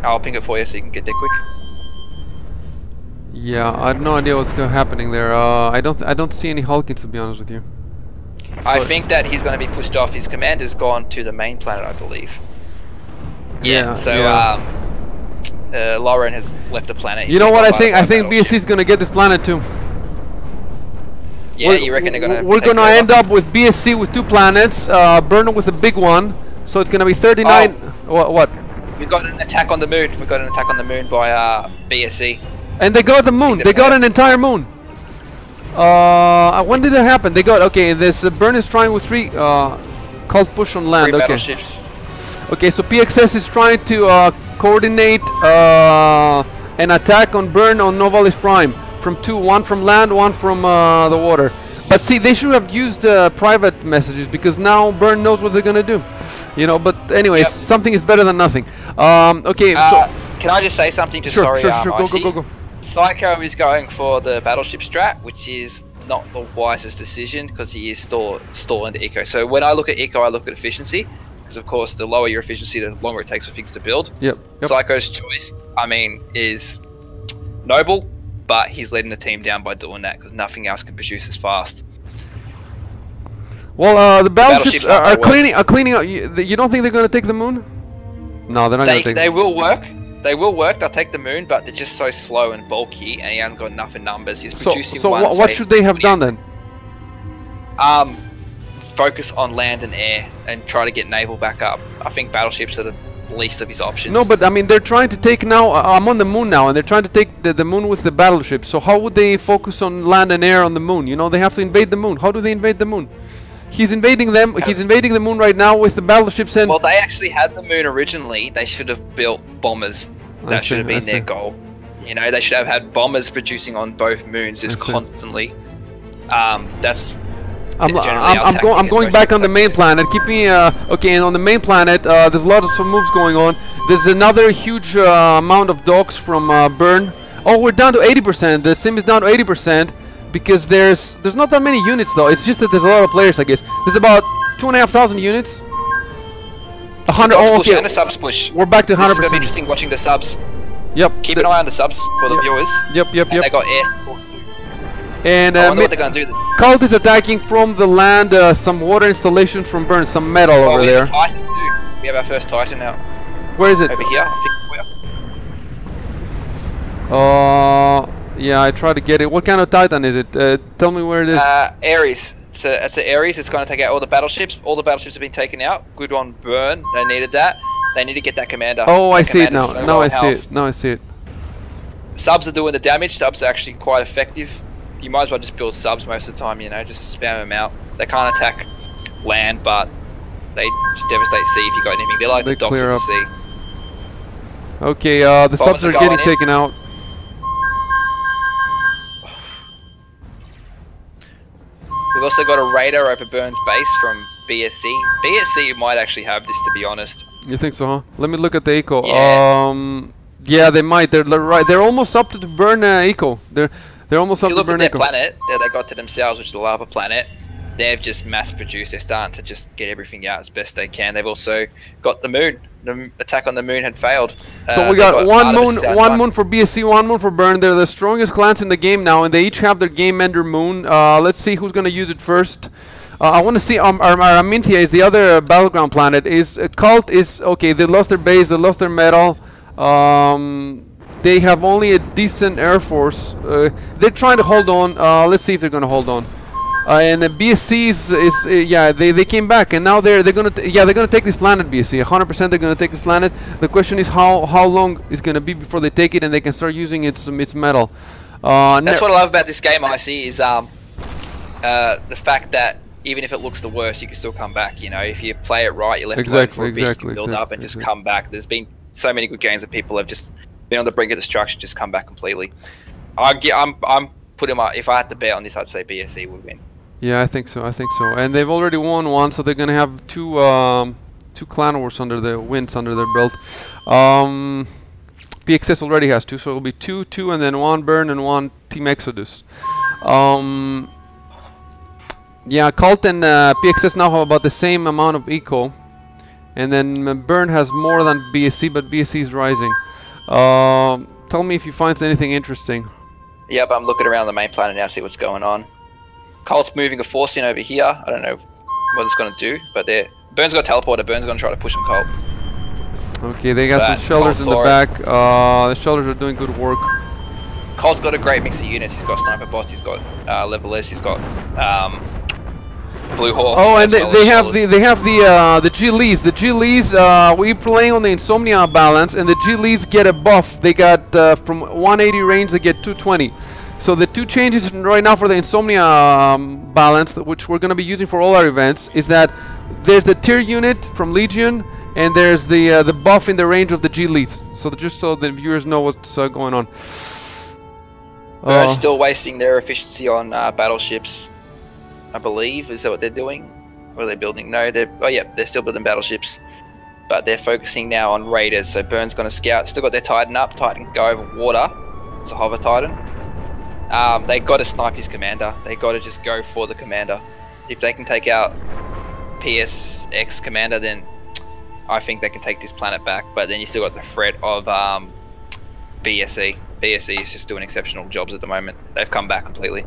I'll ping it for you so you can get there quick. Yeah, I have no idea what's happening there. I don't see any Hulkins, to be honest with you. So I think that he's going to be pushed off. His commander's gone to the main planet, I believe. Yeah. So Lauren has left the planet. You know what I think? I think BSC is going to get this planet too. Yeah, you reckon they're going to? We're going to end up with BSC with 2 planets, Burn with a big one. So it's going to be 39. Oh. What? We got an attack on the moon. We got an attack on the moon by BSC. And they got the moon. They got an entire moon. When did that happen? They got this Burn is trying with 3 Cult push on land. 3 battleships. Okay, so PXS is trying to coordinate an attack on Burn on Novalis Prime from 2, 1 from land, 1 from the water. But see, they should have used private messages, because now Burn knows what they're gonna do. You know. But anyways, something is better than nothing. Okay. So can I just say something? Just sure. Go. Psycho is going for the battleship strat, which is not the wisest decision because he is stall into eco. So when I look at eco, I look at efficiency, because of course the lower your efficiency, the longer it takes for things to build. Yep. Psycho's choice, I mean, is noble, but he's letting the team down by doing that because nothing else can produce as fast. Well, the battleships are cleaning up. You don't think they're going to take the moon? No, they're not going to take. They will work. They will work. They'll take the moon, but they're just so slow and bulky, and he hasn't got enough in numbers. He's producing. So what should they have done then? Focus on land and air and try to get naval back up. I think battleships are the least of his options. No, but I mean, they're trying to take now. I'm on the moon now, and they're trying to take the moon with the battleships. So how would they focus on land and air on the moon? You know, they have to invade the moon. How do they invade the moon? He's invading them. He's invading the moon right now with the battleships. And well, they actually had the moon originally. They should have built bombers. That should have been their goal. You know, they should have had bombers producing on both moons just constantly. That's. I'm going back on the main planet. Keep me okay. And on the main planet, there's a lot of some moves going on. There's another huge amount of docks from Burn. Oh, we're down to 80%. The sim is down to 80%. Because there's not that many units though. It's just that there's a lot of players, I guess. There's about 2,500 units. 100. Oh, okay. And a subs push. We're back to 100%. It's gonna be interesting watching the subs. Yep. Keep an eye on the subs for the viewers. Yep. And they got air support too. And I wonder what they're gonna do. Cult is attacking from the land. Some water installations from Burn. Some metal over there. Titan too. We have our first Titan now. Where is it? Over here. I think. Yeah, I tried to get it. What kind of Titan is it? Tell me where it is. Ares. It's an Ares. It's going to take out all the battleships. All the battleships have been taken out. Good on Burn. They needed that. They need to get that commander. Oh, I see it now. Now I see it. Now I see it. Subs are doing the damage. Subs are actually quite effective. You might as well just build subs most of the time, you know, just spam them out. They can't attack land, but they just devastate sea if you got anything. They're like the docks of the sea. Okay, the subs are getting taken out. We've also got a radar over Burn's base from BSC. BSC might actually have this, to be honest. You think so, huh? Let me look at the eco. Yeah. Yeah, they might. They're right. They're almost up to the Burn eco. They're almost up to Burn eco. If you look at their planet that they got to themselves, which is the lava planet, they've just mass produced. They're starting to just get everything out as best they can. They've also got the moon. The attack on the moon had failed. So we got one moon for BSC, one moon for Burn. They're the strongest clans in the game now, and they each have their game ender moon. Let's see who's gonna use it first. I want to see Arminthia is the other battleground planet. Is Cult is okay? They lost their base. They lost their metal. They have only a decent air force. They're trying to hold on. Let's see if they're gonna hold on. And the BSC is yeah, they came back, and now they're gonna take this planet. BSC 100% they're gonna take this planet. The question is how long it's gonna be before they take it and they can start using its metal. That's what I love about this game. I see is the fact that even if it looks the worst, you can still come back. You know, if you play it right, you're left alone for a bit, you can build up and just come back. There's been so many good games that people have just been on the brink of destruction, just come back completely. I'm putting my, if I had to bet on this, I'd say BSC would win. Yeah, I think so. And they've already won one, so they're gonna have two clan wars under their wins under their belt. PXS already has two, so it'll be 2, and then 1 Burn and 1 Team Exodus. Yeah, Cult and PXS now have about the same amount of eco, and then Burn has more than BSC, but BSC is rising. Tell me if you find anything interesting. Yep, I'm looking around the main planet now, see what's going on. Cult's moving a force in over here. I don't know what it's going to do, but Burn's got a teleporter. Burn's going to try to push on Cult. Okay, they got some shelters in the back. The shelters are doing good work. Cult's got a great mix of units. He's got sniper bots. He's got levelers. He's got blue hawks. Oh, and they have the G-Lees. The G-Lees, we're playing on the Insomnia balance, and the G-Lees get a buff. They got from 180 range, they get 220. So the two changes right now for the Insomnia balance, which we're going to be using for all our events, is that there's the tier unit from Legion, and there's the buff in the range of the G-Leads. So just so the viewers know what's going on. They're still wasting their efficiency on battleships. I believe. Is that what they're doing? Or are they building? No, they're still building battleships. But they're focusing now on raiders. So Burn's going to scout. Still got their Titan up. Titan can go over water. It's a hover Titan. They got to snipe his commander. They got to just go for the commander. If they can take out PSX commander, then I think they can take this planet back. But then you still got the threat of BSE. BSE is just doing exceptional jobs at the moment. They've come back completely.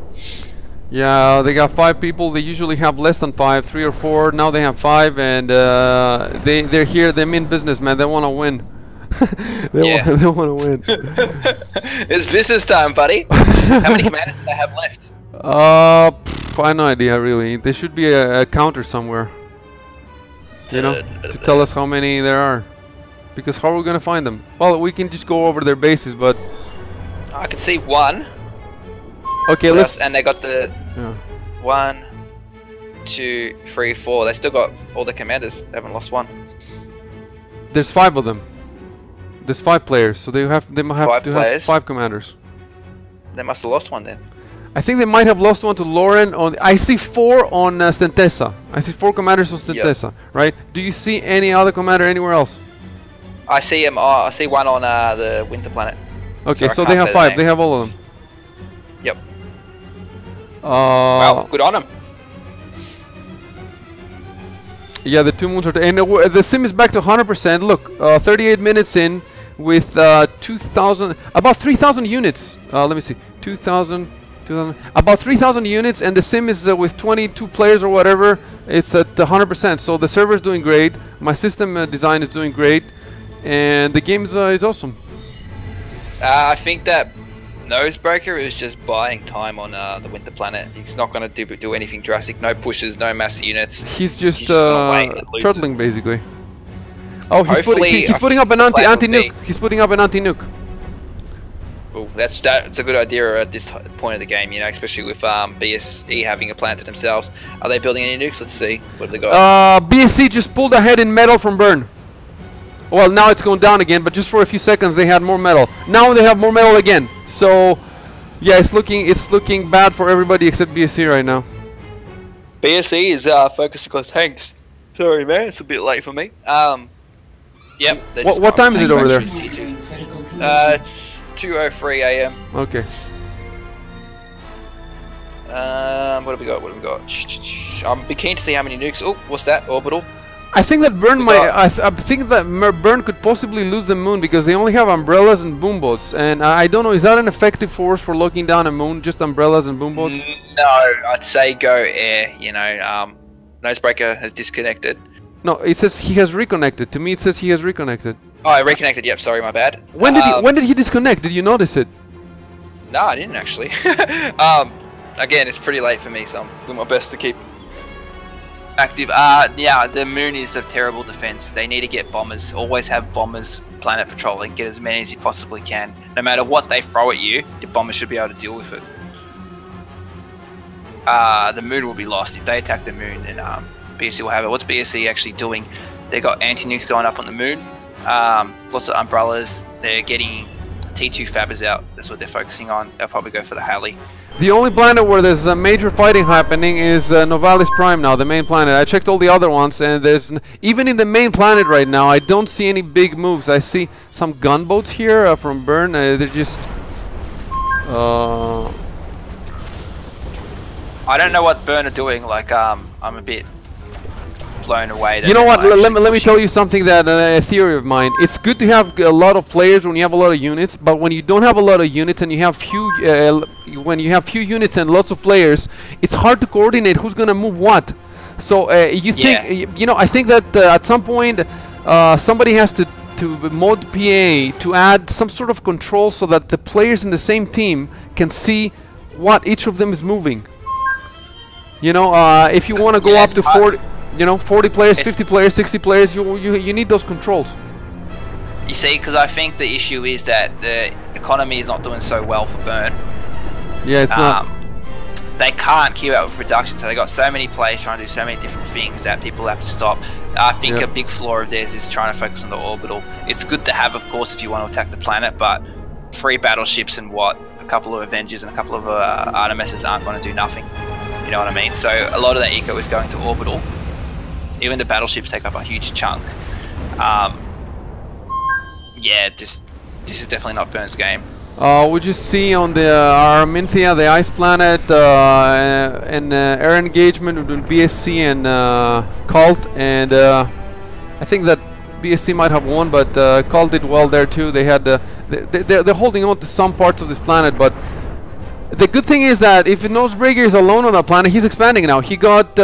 Yeah, they got 5 people. They usually have less than 5, 3 or 4. Now they have 5, and they're here. They mean business, man. They want to win. they want to win. It's business time, buddy. How many commanders do they have left? I have no idea, really. There should be a counter somewhere, you know, to tell us how many there are. Because how are we going to find them? Well, we can just go over their bases, but I can see 1. Okay, let's. And they got the 1, 2, 3, 4. They still got all the commanders. They haven't lost one. There's 5 of them. There's 5 players, so they might have to have 5 commanders. They must have lost one then. I think they might have lost one to Lauren. I see 4 on Stentesa. I see 4 commanders on Stentesa. Right? Do you see any other commander anywhere else? I see him. I see 1 on the Winter Planet. Okay, so they have 5. They have all of them. Yep. Well, good on them. Yeah, the 2 moons are... And the sim is back to 100%. Look, 38 minutes in with 2,000... About 3,000 units. Let me see. 2,000... About 3,000 units, and the sim is with 22 players or whatever. It's at 100%. So the server is doing great. My system design is doing great. And the game is awesome. I think that Nosebreaker is just buying time on the Winter Planet. He's not going to do anything drastic. No pushes, no mass units. He's just turtling basically. Oh, he's putting up an anti-nuke. He's putting up an anti-nuke. Well, that's a good idea at this point of the game, you know, especially with BSE having a plan to themselves. Are they building any nukes? Let's see. What have they got? BSE just pulled ahead in metal from Burn. Well, now it's going down again, but just for a few seconds they had more metal. Now they have more metal again. So, yeah, it's looking bad for everybody except BSE right now. BSE is focused on tanks. Sorry, man, it's a bit late for me. Yep. What time is it over there? It's 2:03 AM. Okay. What have we got? I'm keen to see how many nukes. Oh, what's that? Orbital. I think that Burn I think that Burn could possibly lose the moon because they only have umbrellas and boom boats, and I don't know. Is that an effective force for locking down a moon? Just umbrellas and boom boats? No, I'd say go air. You know, Nosebreaker has disconnected. No, it says he has reconnected. To me, it says he has reconnected. Oh, I reconnected. Yep, sorry, my bad. When did he disconnect? Did you notice it? No, I didn't actually. Again, it's pretty late for me, so I'm doing my best to keep active. Yeah, the moon is a terrible defense. They need to get bombers. Always have bombers planet patrolling. Get as many as you possibly can. No matter what they throw at you, your bombers should be able to deal with it. The moon will be lost if they attack the moon. Then BSE will have it. What's BSE actually doing? They got anti-nukes going up on the moon. Lots of umbrellas. They're getting T2 fabbers out. That's what they're focusing on. They'll probably go for the Halley. The only planet where there's a major fighting happening is Novalis Prime now, the main planet. I checked all the other ones, and there's even in the main planet right now, I don't see any big moves. I see some gunboats here from Burn. They're just... I don't know what Burn are doing. Like, I'm a bit blown away. You know what? Let me tell you something that a theory of mine. It's good to have a lot of players when you have a lot of units, but when you don't have a lot of units and you have few units and lots of players, it's hard to coordinate who's gonna move what. So you think you know? I think that at some point somebody has to mod PA to add some sort of control so that the players in the same team can see what each of them is moving. You know, if you want to go up to 40. You know, 40 players, 50 players, 60 players, you need those controls. You see, because I think the issue is that the economy is not doing so well for Burn. Yeah, it's not. They can't keep up with production, so they got so many players trying to do so many different things that people have to stop. I think a big flaw of theirs is trying to focus on the orbital. It's good to have, of course, if you want to attack the planet, but 3 battleships and a couple of Avengers and a couple of Artemises aren't going to do nothing. You know what I mean? So a lot of that eco is going to orbital. Even the battleships take up a huge chunk. Yeah, this is definitely not Burn's game. We just see on the Arminthia, the ice planet, an air engagement between BSC and Cult, and I think that BSC might have won, but Cult did well there too. They had they're holding on to some parts of this planet, but the good thing is that if Noserigger is alone on that planet, he's expanding now. He got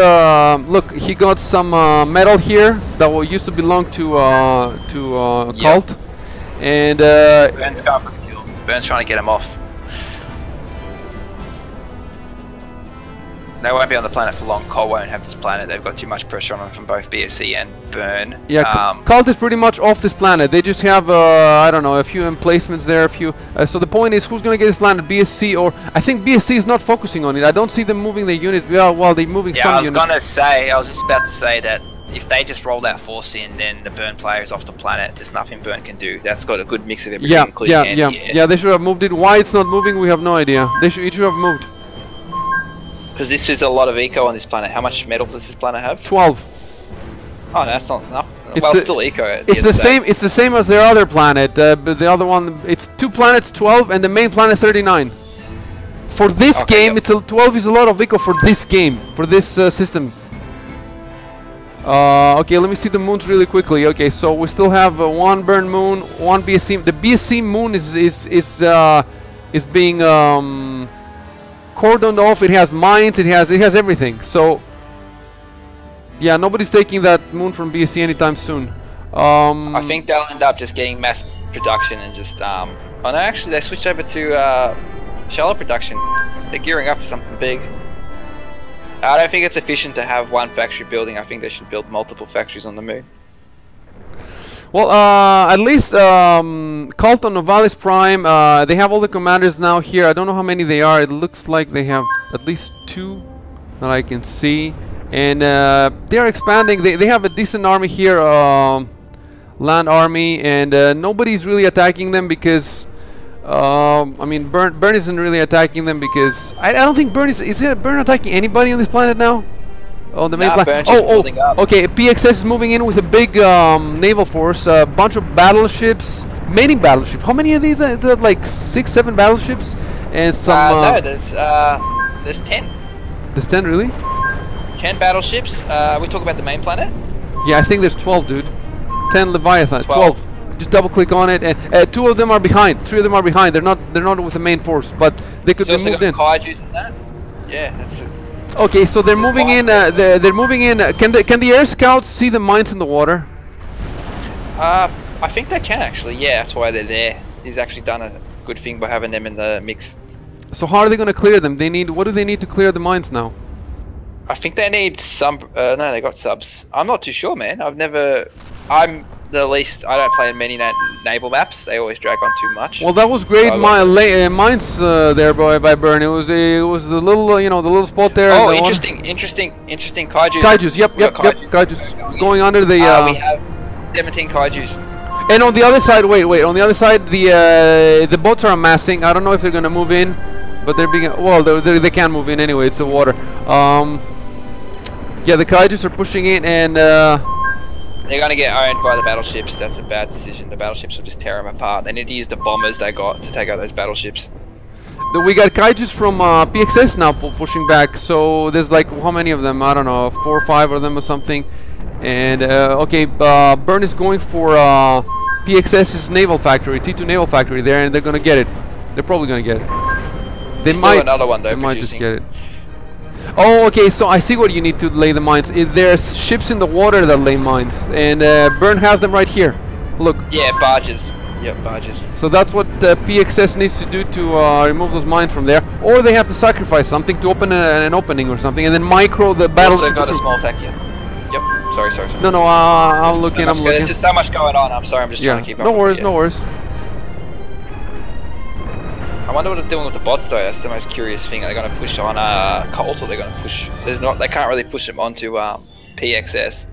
look, he got some metal here that used to belong to Cult, and Burn's going for the kill. Burn's trying to get him off. They won't be on the planet for long. Cole won't have this planet. They've got too much pressure on them from both BSC and Burn. Yeah, Cult is pretty much off this planet. They just have, I don't know, a few emplacements there, a few. So the point is, who's going to get this planet, BSC or... I think BSC is not focusing on it. I don't see them moving their unit. Well, while they're moving some units. I was just about to say that if they just roll that force in, then the Burn player is off the planet. There's nothing Burn can do. That's got a good mix of everything, including anti-air. Yeah, they should have moved it. Why it's not moving, we have no idea. It should have moved. Because this is a lot of eco on this planet. How much metal does this planet have? 12. Oh, no, that's not enough. Well, still eco. It's the same. It's the same as their other planet. But the other one, it's 2 planets, 12, and the main planet 39. For this game, 12 is a lot of eco for this game, for this system. Okay, let me see the moons really quickly. Okay, so we still have one Burn moon, one BSC. The BSC moon is being cordoned off. It has mines. It has everything. So yeah, nobody's taking that moon from BSC anytime soon. I think they'll end up just getting mass production and just oh no, actually they switched over to shallow production. They're gearing up for something big. I don't think it's efficient to have one factory building. I think they should build multiple factories on the moon. Well, at least Cult on Novalis Prime, they have all the commanders now here. I don't know how many they are. It looks like they have at least 2 that I can see. And they are expanding. They have a decent army here, land army, and nobody's really attacking them because... I mean, Burn isn't really attacking them because... I don't think Burn is Burn attacking anybody on this planet now? Oh, the main planet. Okay. PXS is moving in with a big naval force, a bunch of battleships, many battleships. How many of these? Like 6, 7 battleships, and some. No, there's 10. There's 10, really? 10 battleships. We talk about the main planet. Yeah, I think there's 12, dude. 10 Leviathan. 12. Just double click on it, and 2 of them are behind. 3 of them are behind. They're not with the main force, but they could be moved in. Kaijus in that. Yeah, that's. Okay, so they're moving in. They're moving in. Can the air scouts see the mines in the water? I think they can actually. Yeah, that's why they're there. He's actually done a good thing by having them in the mix. So how are they going to clear them? What do they need to clear the mines now? I think they need some. No, they got subs. I'm not too sure, man. I'm the least. I don't play in many naval maps. They always drag on too much. Well, that was great. Mines there by Burn. It was the little the little spot there. Oh, interesting kaiju. Kaijus, yep. Kaijus going under the. We have 17 kaijus. And on the other side, wait. On the other side, the boats are amassing. I don't know if they're gonna move in, but they're being they can move in anyway. It's the water. Yeah, the kaijus are pushing in and. They're going to get owned by the battleships. That's a bad decision. The battleships will just tear them apart. They need to use the bombers they got to take out those battleships. We got kaijus from PXS now pushing back. So there's like, how many of them? I don't know, 4 or 5 of them or something. And okay, Burn is going for PXS's naval factory, T2 naval factory there, and they're going to get it. They're probably going to get it. They might another one though. They might just get it. Oh, okay, so I see what you need to lay the mines. There's ships in the water that lay mines, and Burn has them right here. Look. Yeah, barges. Yep, barges. So that's what PXS needs to do to remove those mines from there, or they have to sacrifice something to open an opening or something, and then micro the battle. Also got a small tech here. Yep. Sorry. No, I'm looking. There's just so much going on. I'm sorry. I'm just trying to keep up. No worries. I wonder what they're doing with the bots though. That's the most curious thing. Are they going to push on Colt, or they're going to push? They can't really push them onto PXS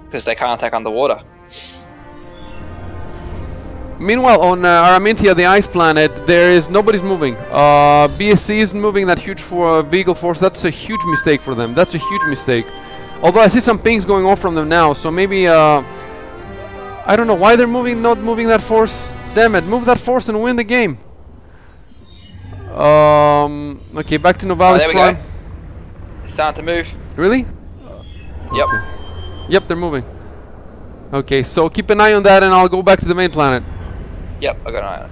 because they can't attack underwater. Meanwhile, on Araminthia, the ice planet, nobody's moving. BSC isn't moving that huge vehicle force. That's a huge mistake for them. That's a huge mistake. Although I see some pings going off from them now, so maybe I don't know why they're not moving that force. Damn it, move that force and win the game. Okay, back to Novalis there we Prime. go. It's starting to move. Really? Yep. Okay. Yep, they're moving. Okay, so keep an eye on that and I'll go back to the main planet. Yep, I got an eye on it.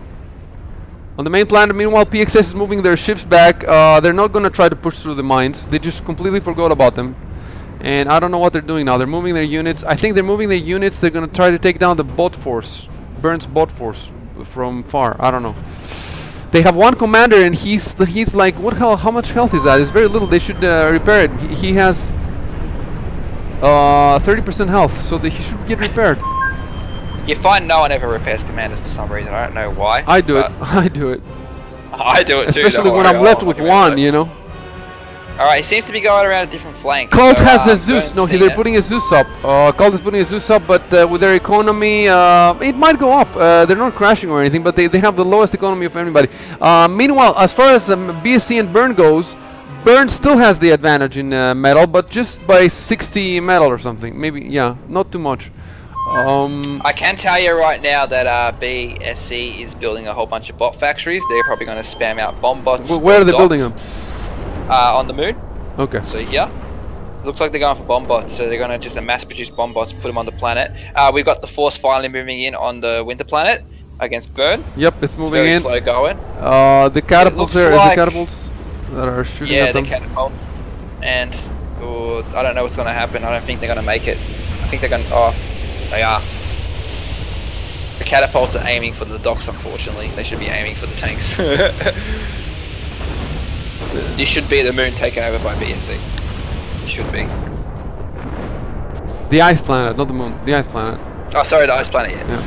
On the main planet, meanwhile, PXS is moving their ships back. They're not going to try to push through the mines. They just completely forgot about them. And I don't know what they're doing now. They're moving their units. I think they're moving their units. They're going to try to take down the bot force. Burns bot force from far. I don't know. They have one commander and he's like, what hell? How much health is that? It's very little. They should repair it. He has 30% health, so he should get repaired. You find no one ever repairs commanders for some reason. I don't know why. I do it. I do it. I do it too. Especially when I'm left with one, you know. Alright, he seems to be going around a different flank. Cult has a Zeus. No, they're putting a Zeus up. Cult is putting a Zeus up, but with their economy, it might go up. They're not crashing or anything, but they have the lowest economy of anybody. Meanwhile, as far as BSC and Burn goes, Burn still has the advantage in metal, but just by 60 metal or something. Maybe, yeah, not too much. I can tell you right now that BSC is building a whole bunch of bot factories. They're probably going to spam out bomb bots. Where are they building them? On the moon. Okay. So yeah, looks like they're going for bomb bots. So they're going to just mass-produce bomb bots, put them on the planet. We've got the force finally moving in on the winter planet against Burn. Yep, it's moving in. Very slow going. The catapults there, the catapults that are shooting at them. Yeah, the catapults. And I don't know what's going to happen. I don't think they're going to make it. I think they're going to... Oh, they are. The catapults are aiming for the docks, unfortunately. They should be aiming for the tanks. This should be the moon taken over by BSC. This should be. The ice planet, not the moon. The ice planet. Oh, sorry, the ice planet, yeah.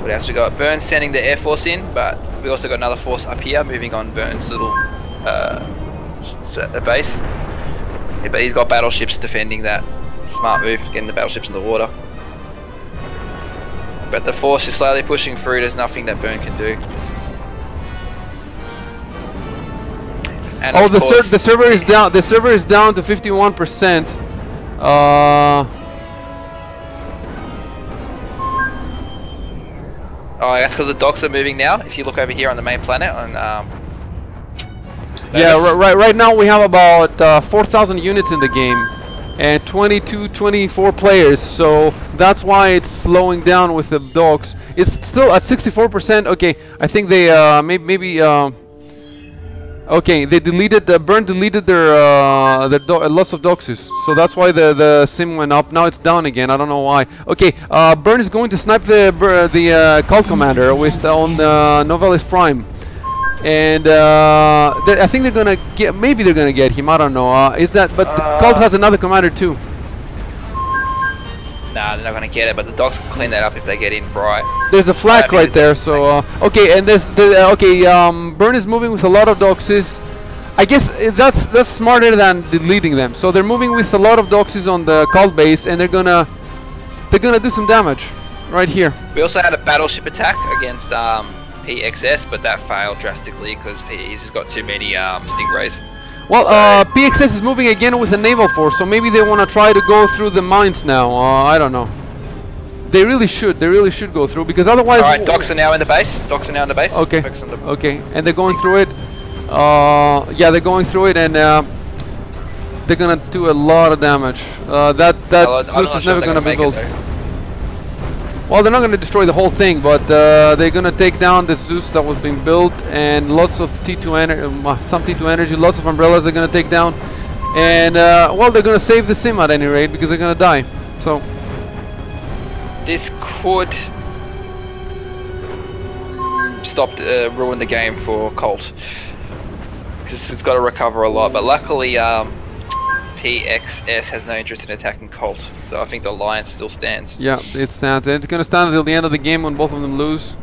What else we got? Burns sending the air force in, but we also got another force up here moving on Burns' little base. Yeah, but he's got battleships defending that. Smart move, getting the battleships in the water. But the force is slowly pushing through. There's nothing that Burn can do. And oh, the server is down. The server is down to 51%. Oh, that's because the docks are moving now. If you look over here on the main planet, on yeah, right now we have about 4,000 units in the game, and 24 players. So that's why it's slowing down with the docks. It's still at 64%. Okay, I think they maybe. Okay, they deleted Burn deleted their lots of doxes, so that's why the sim went up. Now it's down again. I don't know why. Okay, Burn is going to snipe the cult commander with on Novalis Prime, and I think they're gonna get. Maybe they're gonna get him. I don't know. Is that? But the cult has another commander too. Nah, they're not gonna get it, but the dogs can clean that up if they get in bright. There's a flag right there, so okay, and there's Burn is moving with a lot of doxes. I guess that's smarter than deleting them. So they're moving with a lot of doxes on the cult base, and they're gonna do some damage right here. We also had a battleship attack against PXS, but that failed drastically because he's just got too many stingrays. Well, PXS is moving again with a naval force, so maybe they want to try to go through the mines now. I don't know. They really should. They really should go through, because otherwise... Alright, docks are now in the base. Docks are now in the base. Okay. Okay, and they're going through it. Yeah, they're going through it, and they're going to do a lot of damage. That Zeus is never going to be built. Well, they're not going to destroy the whole thing, but they're going to take down the Zeus that was being built, and lots of T2 energy, some T2 energy, lots of umbrellas they're going to take down, and well, they're going to save the sim at any rate, because they're going to die. So this could ruin the game for Colt, because it's got to recover a lot. But luckily, PXS has no interest in attacking Colt, so I think the alliance still stands. Yeah, it stands. And it's going to stand until the end of the game when both of them lose,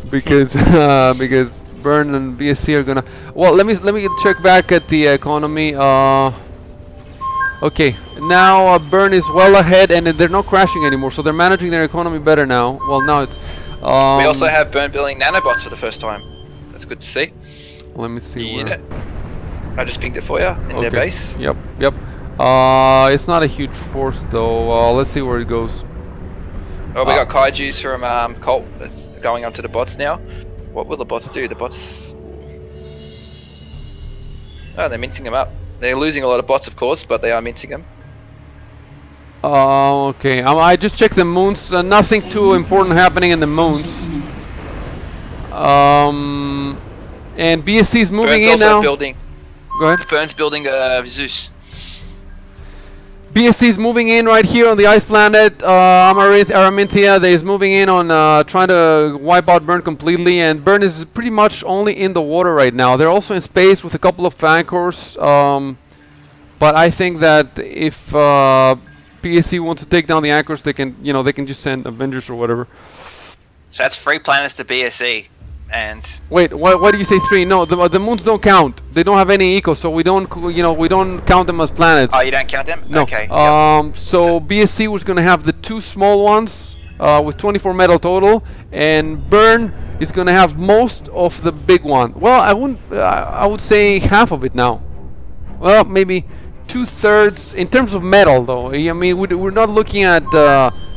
because because Burn and BSC are gonna. Well, let me check back at the economy. Okay, now Burn is well ahead, and they're not crashing anymore, so they're managing their economy better now. Well, now it's... we also have Burn building nanobots for the first time. That's good to see. Let me see Unit. I just pinged it for you in their base. Yep, yep. It's not a huge force, though. Let's see where it goes. Oh, we got kaijus from Colt that's going onto the bots now. What will the bots do? The bots... Oh, they're mincing them up. They're losing a lot of bots, of course, but they are mincing them. Okay. I just checked the moons. Nothing too important happening in the moons. And BSC is moving in now. Building. Go ahead. Burn's building Zeus. BSC is moving in right here on the ice planet. Araminthia is moving in on trying to wipe out Burn completely, and Burn is pretty much only in the water right now. They're also in space with a couple of anchors, but I think that if BSC wants to take down the anchors, they can, they can just send Avengers or whatever. So that's 3 planets to BSC. And wait, why do you say 3? No, the moons don't count. They don't have any eco, so we don't, we don't count them as planets. Oh, you don't count them? No. Okay. So BSC was gonna have the 2 small ones with 24 metal total, and Burn is gonna have most of the big one. Well, I wouldn't. I would say half of it now. Well, maybe 2/3 in terms of metal, though. I mean, we're not looking at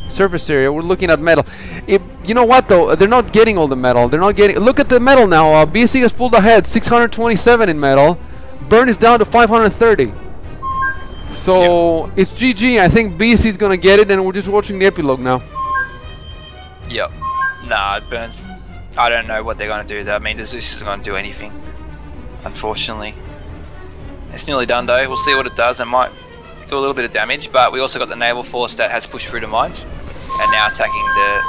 surface area. We're looking at metal. You know what though? They're not getting all the metal. They're not getting. Look at the metal now. BSC has pulled ahead, 627 in metal. Burn is down to 530. So it's GG. I think BSC is gonna get it, and we're just watching the epilogue now. Yep. Nah, Burns. I don't know what they're gonna do. I mean, the Zeus isn't gonna do anything. Unfortunately, it's nearly done though. We'll see what it does. It might do a little bit of damage, but we also got the naval force that has pushed through the mines and now attacking the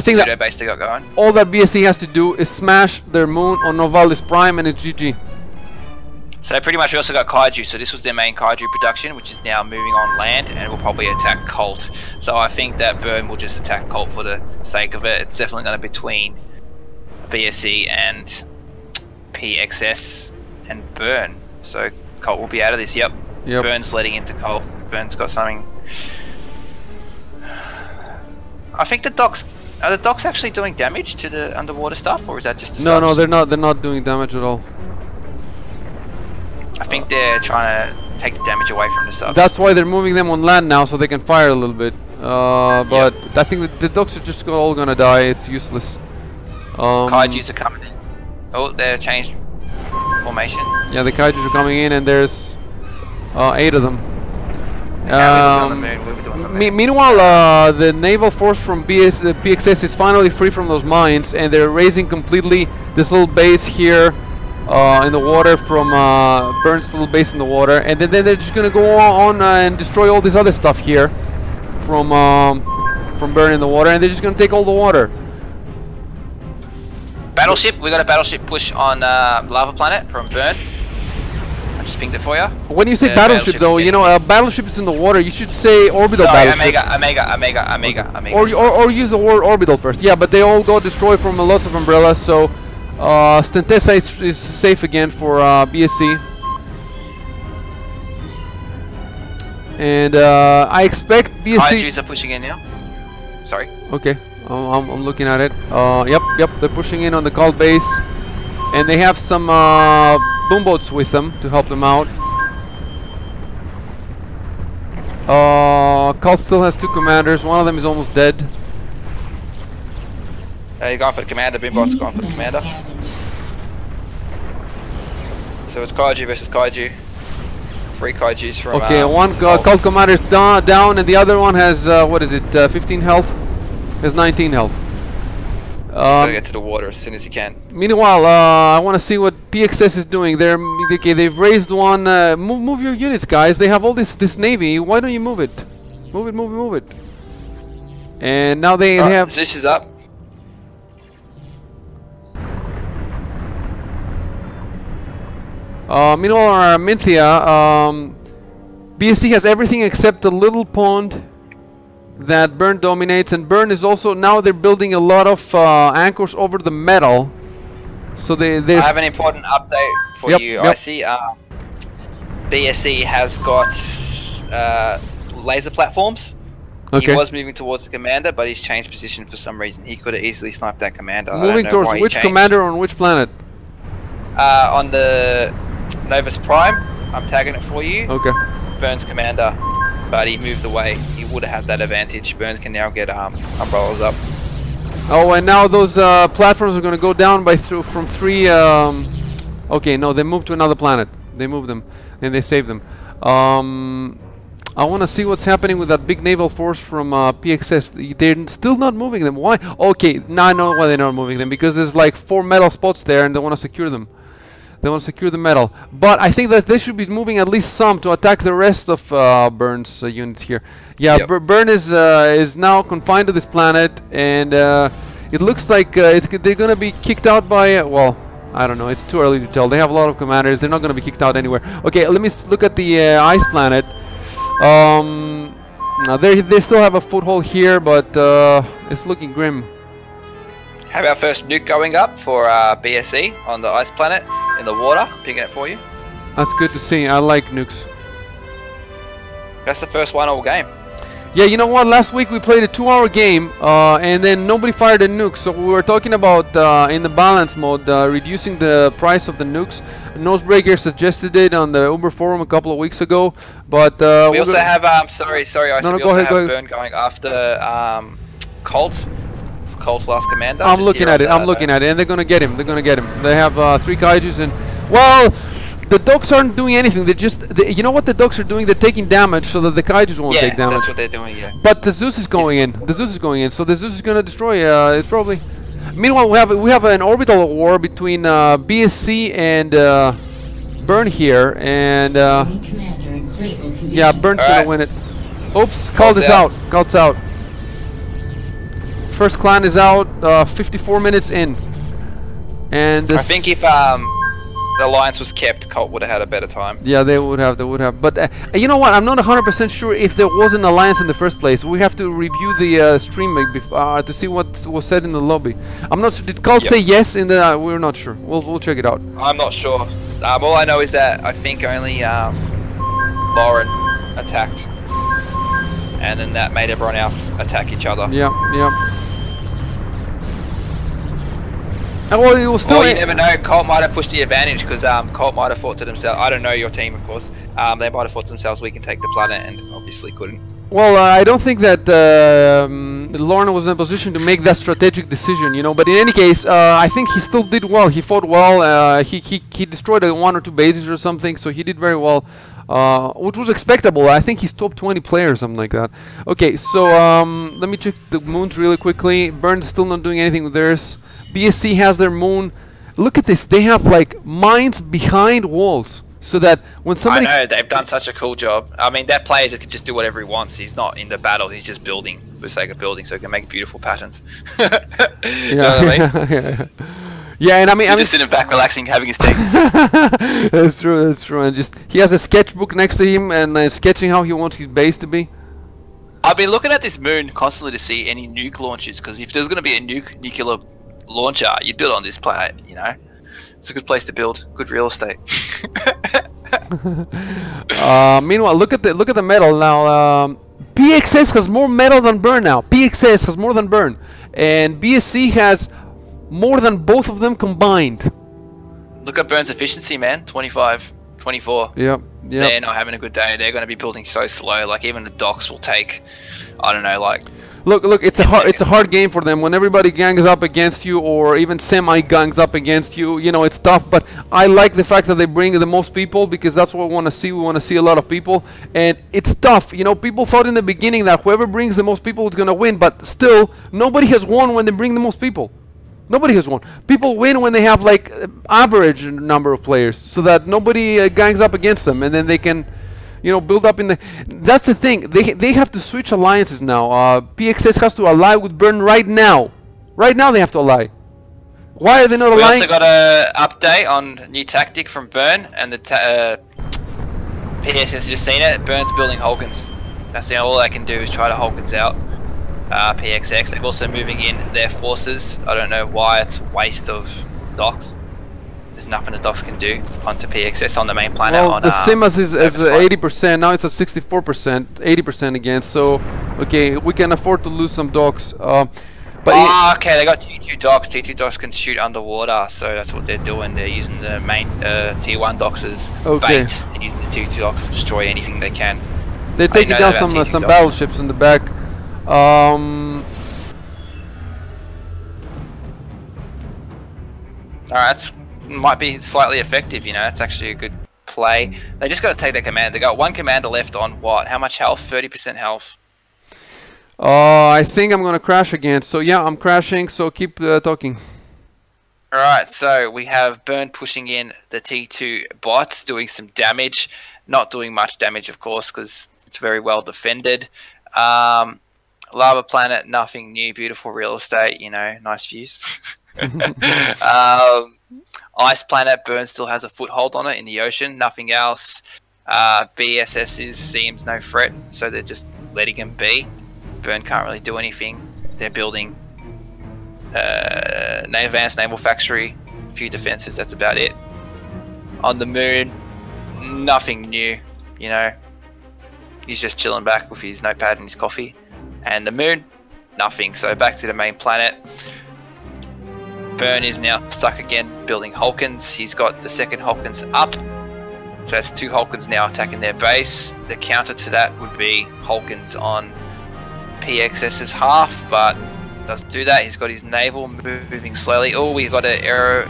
pseudo base they got going. All that BSC has to do is smash their moon on Novalis Prime, and it's GG. So pretty much we also got kaiju, so this was their main kaiju production, which is now moving on land and will probably attack Colt. So I think that Burn will just attack Colt for the sake of it. It's definitely going to be between BSC and PXS and Burn. So Colt will be out of this, yep. Burn's letting into Colt. Burn's got something. I think the docks... Are the docks actually doing damage to the underwater stuff, or is that just a No, no, they're not. They're not doing damage at all. I think they're trying to take the damage away from the subs. That's why they're moving them on land now, so they can fire a little bit. But I think that the docks are just all gonna die. It's useless. Kaijus are coming in. Oh, they're changed formation. Yeah, the kaijus are coming in, and there's 8 of them. Meanwhile, the naval force from PXS is finally free from those mines, and they're raising completely this little base here in the water from Burn's little base in the water, and then they're just gonna go on and destroy all this other stuff here from Burn in the water, and they're just gonna take all the water. Battleship, we got a battleship push on Lava Planet from Burn. I just pinged it for you. When you say battleship, though, you know, a battleship is in the water. You should say orbital battleship. Omega. Or use the word orbital first. Yeah, but they all got destroyed from lots of umbrellas, so Stentesa is safe again for BSC. And I expect BSC... Kaijus are pushing in now. Sorry. Okay, I'm looking at it. Yep, they're pushing in on the Cult base. And they have some boomboats with them to help them out. Cult still has 2 commanders. One of them is almost dead. You're going for the commander. Boomboat's going for the commander. So it's Kaiju versus Kaiju. 3 Kaijus from... Okay, one Cult commander is down, and the other one has, what is it, 15 health? Has 19 health. Gotta get to the water as soon as you can. Meanwhile, I want to see what PXS is doing. They've raised one. Move your units, guys. They have all this navy. Why don't you move it? Move it. And now they have. This is up. Meanwhile, Minthia, BSC has everything except the little pond that Burn dominates, and Burn is also, now they're building a lot of anchors over the metal. So I have an important update for you. I see BSC has got laser platforms. Okay. He was moving towards the commander, but he's changed position for some reason. He could have easily sniped that commander. Moving towards which commander on which planet? On the Novus Prime. I'm tagging it for you. Okay. Burns commander, but he moved away. He would have had that advantage. Burns can now get umbrellas up. Oh, and now those platforms are going to go down by from 3. Okay, no, they moved to another planet. They moved them and they saved them. I want to see what's happening with that big naval force from PXS. They're still not moving them. Why? Okay, now I know why they're not moving them. Because there's like 4 metal spots there and they want to secure them. They want to secure the metal. But I think that they should be moving at least some to attack the rest of Burns' units here. Yeah, yep. Burn is now confined to this planet. And it looks like they're going to be kicked out by... well, I don't know. It's too early to tell. They have a lot of commanders. They're not going to be kicked out anywhere. Okay, let me look at the ice planet. Now they still have a foothold here, but it's looking grim. How about first nuke going up for BSE on the ice planet in the water? Picking it for you. That's good to see. I like nukes. That's the first one all game. Yeah, you know what? Last week we played a 2-hour game, and then nobody fired a nuke. So we were talking about in the balance mode reducing the price of the nukes. Nosebreaker suggested it on the Uber forum a couple of weeks ago, but we also have sorry, I no, we also have Burn going after Colt's last commander. I'm looking at it. I'm looking at it, and they're gonna get him. They're gonna get him. They have 3 kaijus, and well, the dogs aren't doing anything. They're just, you know what the dogs are doing? They're taking damage so that the kaijus won't take damage. Yeah, that's what they're doing. Yeah. But the Zeus is going in. The Zeus is going in. So the Zeus is gonna destroy. It's probably. Meanwhile, we have an orbital war between BSC and Burn here, and yeah, Burn's gonna win it. Oops, Cult's out. Cult's out. First clan is out. 54 minutes in, and this I think if the alliance was kept, Colt would have had a better time. Yeah, they would have. They would have. But you know what? I'm not 100% sure if there was an alliance in the first place. We have to review the stream to see what was said in the lobby. I'm not sure. Did Colt say yes in the? We're not sure. We'll check it out. I'm not sure. All I know is that I think only Lauren attacked, and then that made everyone else attack each other. Yeah, yeah. Well, you will still. Well, you never know. Colt might have pushed the advantage because Colt might have thought to themselves. I don't know your team, of course. They might have thought to themselves, we can take the planet, and obviously couldn't. Well, I don't think that Lauren was in a position to make that strategic decision, you know. But in any case, I think he still did well. He fought well. He destroyed 1 or 2 bases or something, so he did very well, which was expectable. I think he's top 20 player, something like that. Okay, so let me check the moons really quickly. Burn's still not doing anything with theirs. BSC has their moon. Look at this. They have like mines behind walls, so that when somebody... I know, they've done such a cool job. I mean, that player can just do whatever he wants. He's not in the battle. He's just building for the sake of building, so he can make beautiful patterns. You know what I mean? Yeah, and I mean... He's just sitting back, relaxing, having his tea. That's true, that's true. And just he has a sketchbook next to him and sketching how he wants his base to be. I've been looking at this moon constantly to see any nuke launches, because if there's going to be a nuclear launcher, you build on this planet, you know. It's a good place to build, good real estate. Meanwhile, look at the metal now. PXS has more metal than Burn now. PXS has more than Burn, and BSC has more than both of them combined. Look at Burn's efficiency, man. 25, 24. Yep. They're not having a good day. They're going to be building so slow. Like even the docks will take, I don't know, like. Look, it's a hard game for them when everybody gangs up against you, or even semi-gangs up against you. You know, it's tough, but I like the fact that they bring the most people, because that's what we want to see. We want to see a lot of people, and it's tough. You know, people thought in the beginning that whoever brings the most people is going to win, but still, nobody has won when they bring the most people. Nobody has won. People win when they have like average number of players, so that nobody gangs up against them, and then they can, you know, build up in the... That's the thing. They have to switch alliances now. PXS has to ally with Burn right now. Right now they have to ally. Why are they not allying? We also got an update on new tactic from Burn, and the PSS just seen it. Burn's building Hulkins. That's all they can do is try to Hulkins out. PXX. They're also moving in their forces. I don't know why. It's waste of docks. There's nothing the docks can do onto PXS on the main planet. Well, on, the Simas is 80%, now it's at 64%, 80% again, so, okay, we can afford to lose some docks. But okay, they got T2 docks. T2 docks can shoot underwater, so that's what they're doing. They're using the main Tier 1 docks as bait, and using the T2 docks to destroy anything they can. They're taking down some battleships in the back. Alright, that's might be slightly effective, you know, it's actually a good play. They just got to take their command. They got one commander left on what? How much health? 30% health. I think I'm gonna crash again, so yeah, I'm crashing, so keep talking. Alright, so we have Burn pushing in the T2 bots, doing some damage. Not doing much damage, of course, because it's very well defended. Lava Planet, nothing new, beautiful real estate, you know, nice views. Ice Planet, Burn still has a foothold on it in the ocean, nothing else. BSS seems no threat, so they're just letting him be. Burn can't really do anything. They're building advanced naval factory, a few defenses, that's about it. On the moon, nothing new, you know. He's just chilling back with his notepad and his coffee. And the moon, nothing. So back to the main planet. Burn is now stuck again building Hulkins. He's got the second Hulkins up. So that's 2 Hulkins now attacking their base. The counter to that would be Hulkins on PXS's half, but doesn't do that. He's got his naval moving slowly. Oh, we've got an arrow.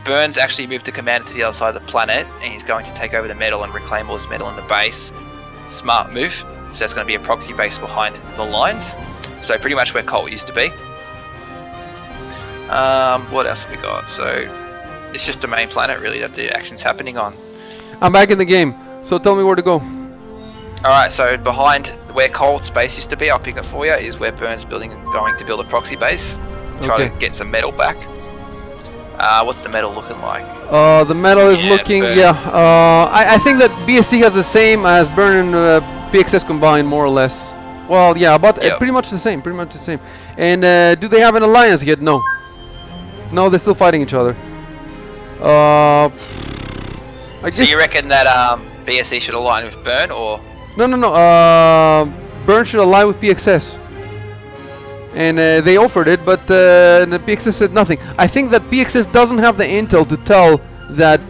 Burns actually moved the commander to the other side of the planet, and he's going to take over the metal and reclaim all this metal in the base. Smart move. So that's going to be a proxy base behind the lines. So pretty much where Colt used to be. What else have we got? So it's just the main planet really that the action's happening on. I'm back in the game, so tell me where to go. Alright, so behind where Colt's base used to be, I'll pick it for you, is where Burns going to build a proxy base. Try to get some metal back. What's the metal looking like? The metal is looking, I think that BSC has the same as Burn and PXS combined, more or less. Well, yeah, but pretty much the same, And do they have an alliance yet? No. No, they're still fighting each other. I guess. So you reckon that BSC should align with Burn, or? No. Burn should align with PXS. And they offered it, but the PXS said nothing. I think that PXS doesn't have the intel to tell that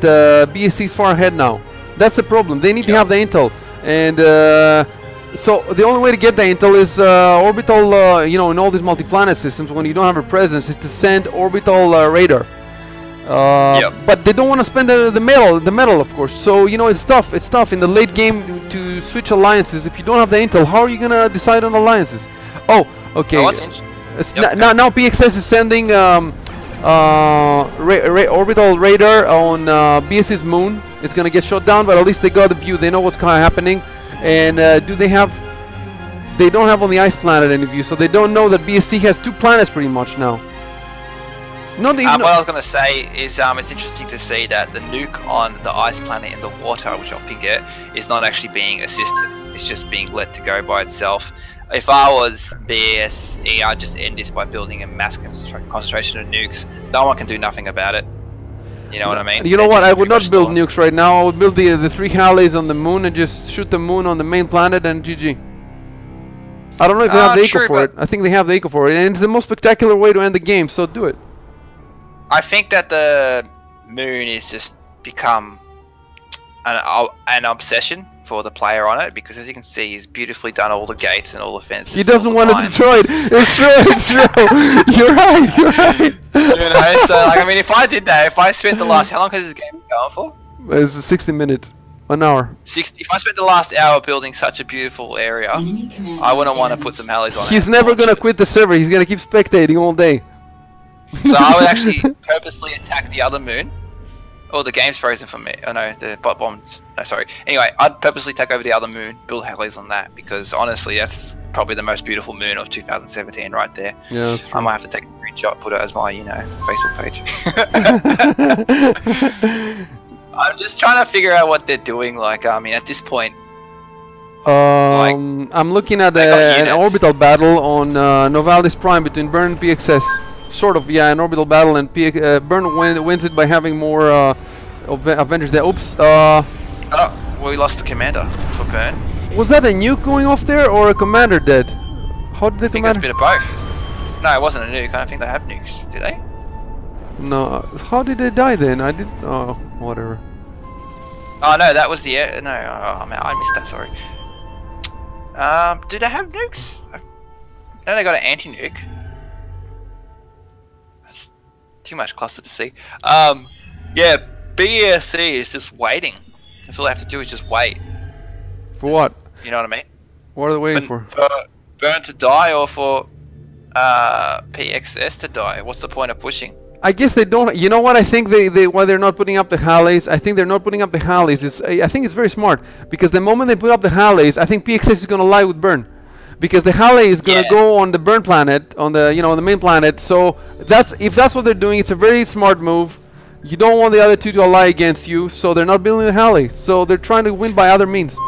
BSC is far ahead now. That's the problem. They need to have the intel. And so the only way to get the intel is orbital, you know, in all these multi-planet systems, when you don't have a presence, is to send orbital radar. But they don't want to spend the metal, of course. So, you know, it's tough in the late game to switch alliances. If you don't have the intel, how are you going to decide on alliances? Oh, okay. Now PXS is sending orbital radar on BS's moon. It's going to get shot down, but at least they got a view. They know what's kind of happening. And they don't have on the ice planet any view, so they don't know that BSC has 2 planets pretty much now. What I was going to say is it's interesting to see that the nuke on the ice planet in the water, which I'll pick it, is not actually being assisted. It's just being let to go by itself. If I was BSE, I'd just end this by building a mass concentration of nukes. No one can do nothing about it. You know what I mean? You know what? I would not build nukes right now. I would build the 3 Halley's on the moon and just shoot the moon on the main planet and GG. I don't know if they have the eco for it. I think they have the eco for it, and it's the most spectacular way to end the game, so do it. I think that the moon is just become an obsession for the player on it, because as you can see, he's beautifully done all the gates and all the fences. He doesn't want it destroyed. It's true. You're right. You know, so like, I mean, if I did that, if I spent the last, how long has this game been going for? It's 60 minutes, an hour. 60. If I spent the last hour building such a beautiful area, I wouldn't want to put some Halley's on it. He's never gonna quit the server. He's gonna keep spectating all day. So I would actually purposely attack the other moon. Oh, the game's frozen for me. Oh no, the bot bombed. No, sorry. Anyway, I'd purposely take over the other moon, build Halley's on that, because honestly, that's probably the most beautiful moon of 2017 right there. Yeah, that's true. I might have to take a screenshot, put it as my, you know, Facebook page. I'm just trying to figure out what they're doing. Like, I mean, at this point, I'm looking at an orbital battle on Novalis Prime between Burn and PXS. Sort of, yeah, an orbital battle, and Burn wins it by having more Avengers there. Oops. Oh, well, we lost the commander for Burn. Was that a nuke going off there, or a commander dead? How did the commander? I think it's a bit of both. No, it wasn't a nuke. I don't think they have nukes. Do they? No. How did they die then? I did. Oh, whatever. Oh no, that was the air. No, oh, man, I missed that. Sorry. Do they have nukes? No, they got an anti-nuke. That's too much cluster to see. Yeah, BSC is just waiting. That's all they have to do is just wait. For what? You know what I mean? What are they waiting for? For Burn to die or for PXS to die? What's the point of pushing? I guess they don't. You know what? I think why they're not putting up the Halley's. I think they're not putting up the Halley's. I think it's very smart because the moment they put up the Halley's, I think PXS is going to lie with Burn, because the Halley is going to go on the Burn planet, on the on the main planet. So if that's what they're doing, it's a very smart move. You don't want the other two to ally against you, so they're not building the Halley. So they're trying to win by other means.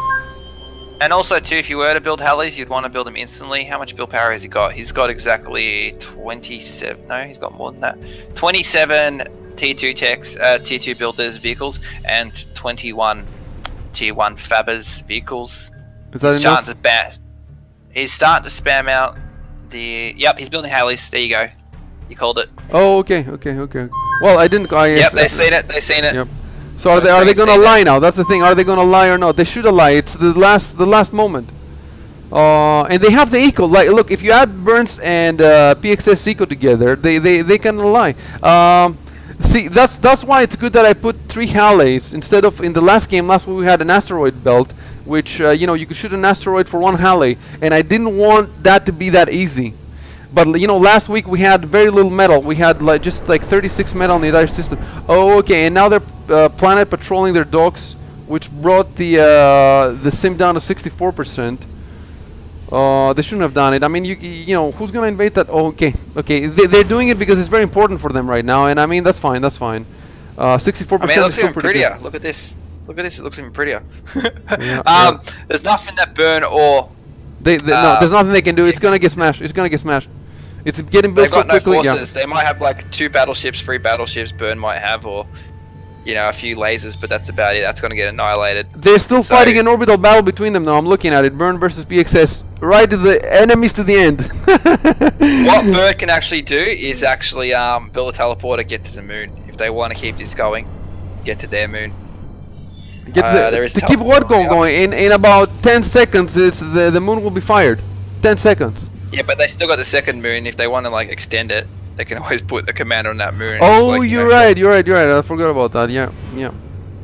And also too, if you were to build Halley's, you'd want to build them instantly. How much build power has he got? He's got exactly 27. No, he's got more than that. 27 T2 techs, Tier 2 builders vehicles, and 21 Tier 1 fabbers vehicles. Is that enough? He's starting to spam out the. Yep, he's building Halley's. There you go. You called it. Oh, okay. Well, I didn't. Yep, they've seen it. They've seen it. Yep. So are they gonna lie now? That's the thing. Are they gonna lie or not? They should lie. It's the last moment. And they have the eco. Like, look, if you add Burns and PXS eco together, they can lie. See, that's why it's good that I put 3 Halleys instead of in the last week we had an asteroid belt, which you could shoot an asteroid for 1 Halley, and I didn't want that to be that easy. But last week we had very little metal. We had just 36 metal in the entire system. Oh, okay. And now they're planet patrolling their docks, which brought the sim down to 64%. They shouldn't have done it. I mean, who's gonna invade that? Oh, okay. They're doing it because it's very important for them right now, and I mean that's fine. 64%. I mean, it looks even prettier. Good. Look at this. Look at this. It looks even prettier. Yeah, there's nothing that Burn or no, there's nothing they can do. It's gonna get smashed. It's getting built so quickly. They've got no forces. They might have 2 battleships, 3 battleships. Burn might have, or a few lasers, but that's about it. That's gonna get annihilated. They're still fighting an orbital battle between them, though. I'm looking at it. Burn versus PXS, right to the enemies to the end. What Burn can actually do is actually build a teleporter, get to the moon. If they want to keep this going, get to their moon. To keep what going? In about 10 seconds, the moon will be fired. 10 seconds. Yeah, but they still got the second moon. If they want to extend it, they can always put the commander on that moon. Oh, you're right. I forgot about that. Yeah,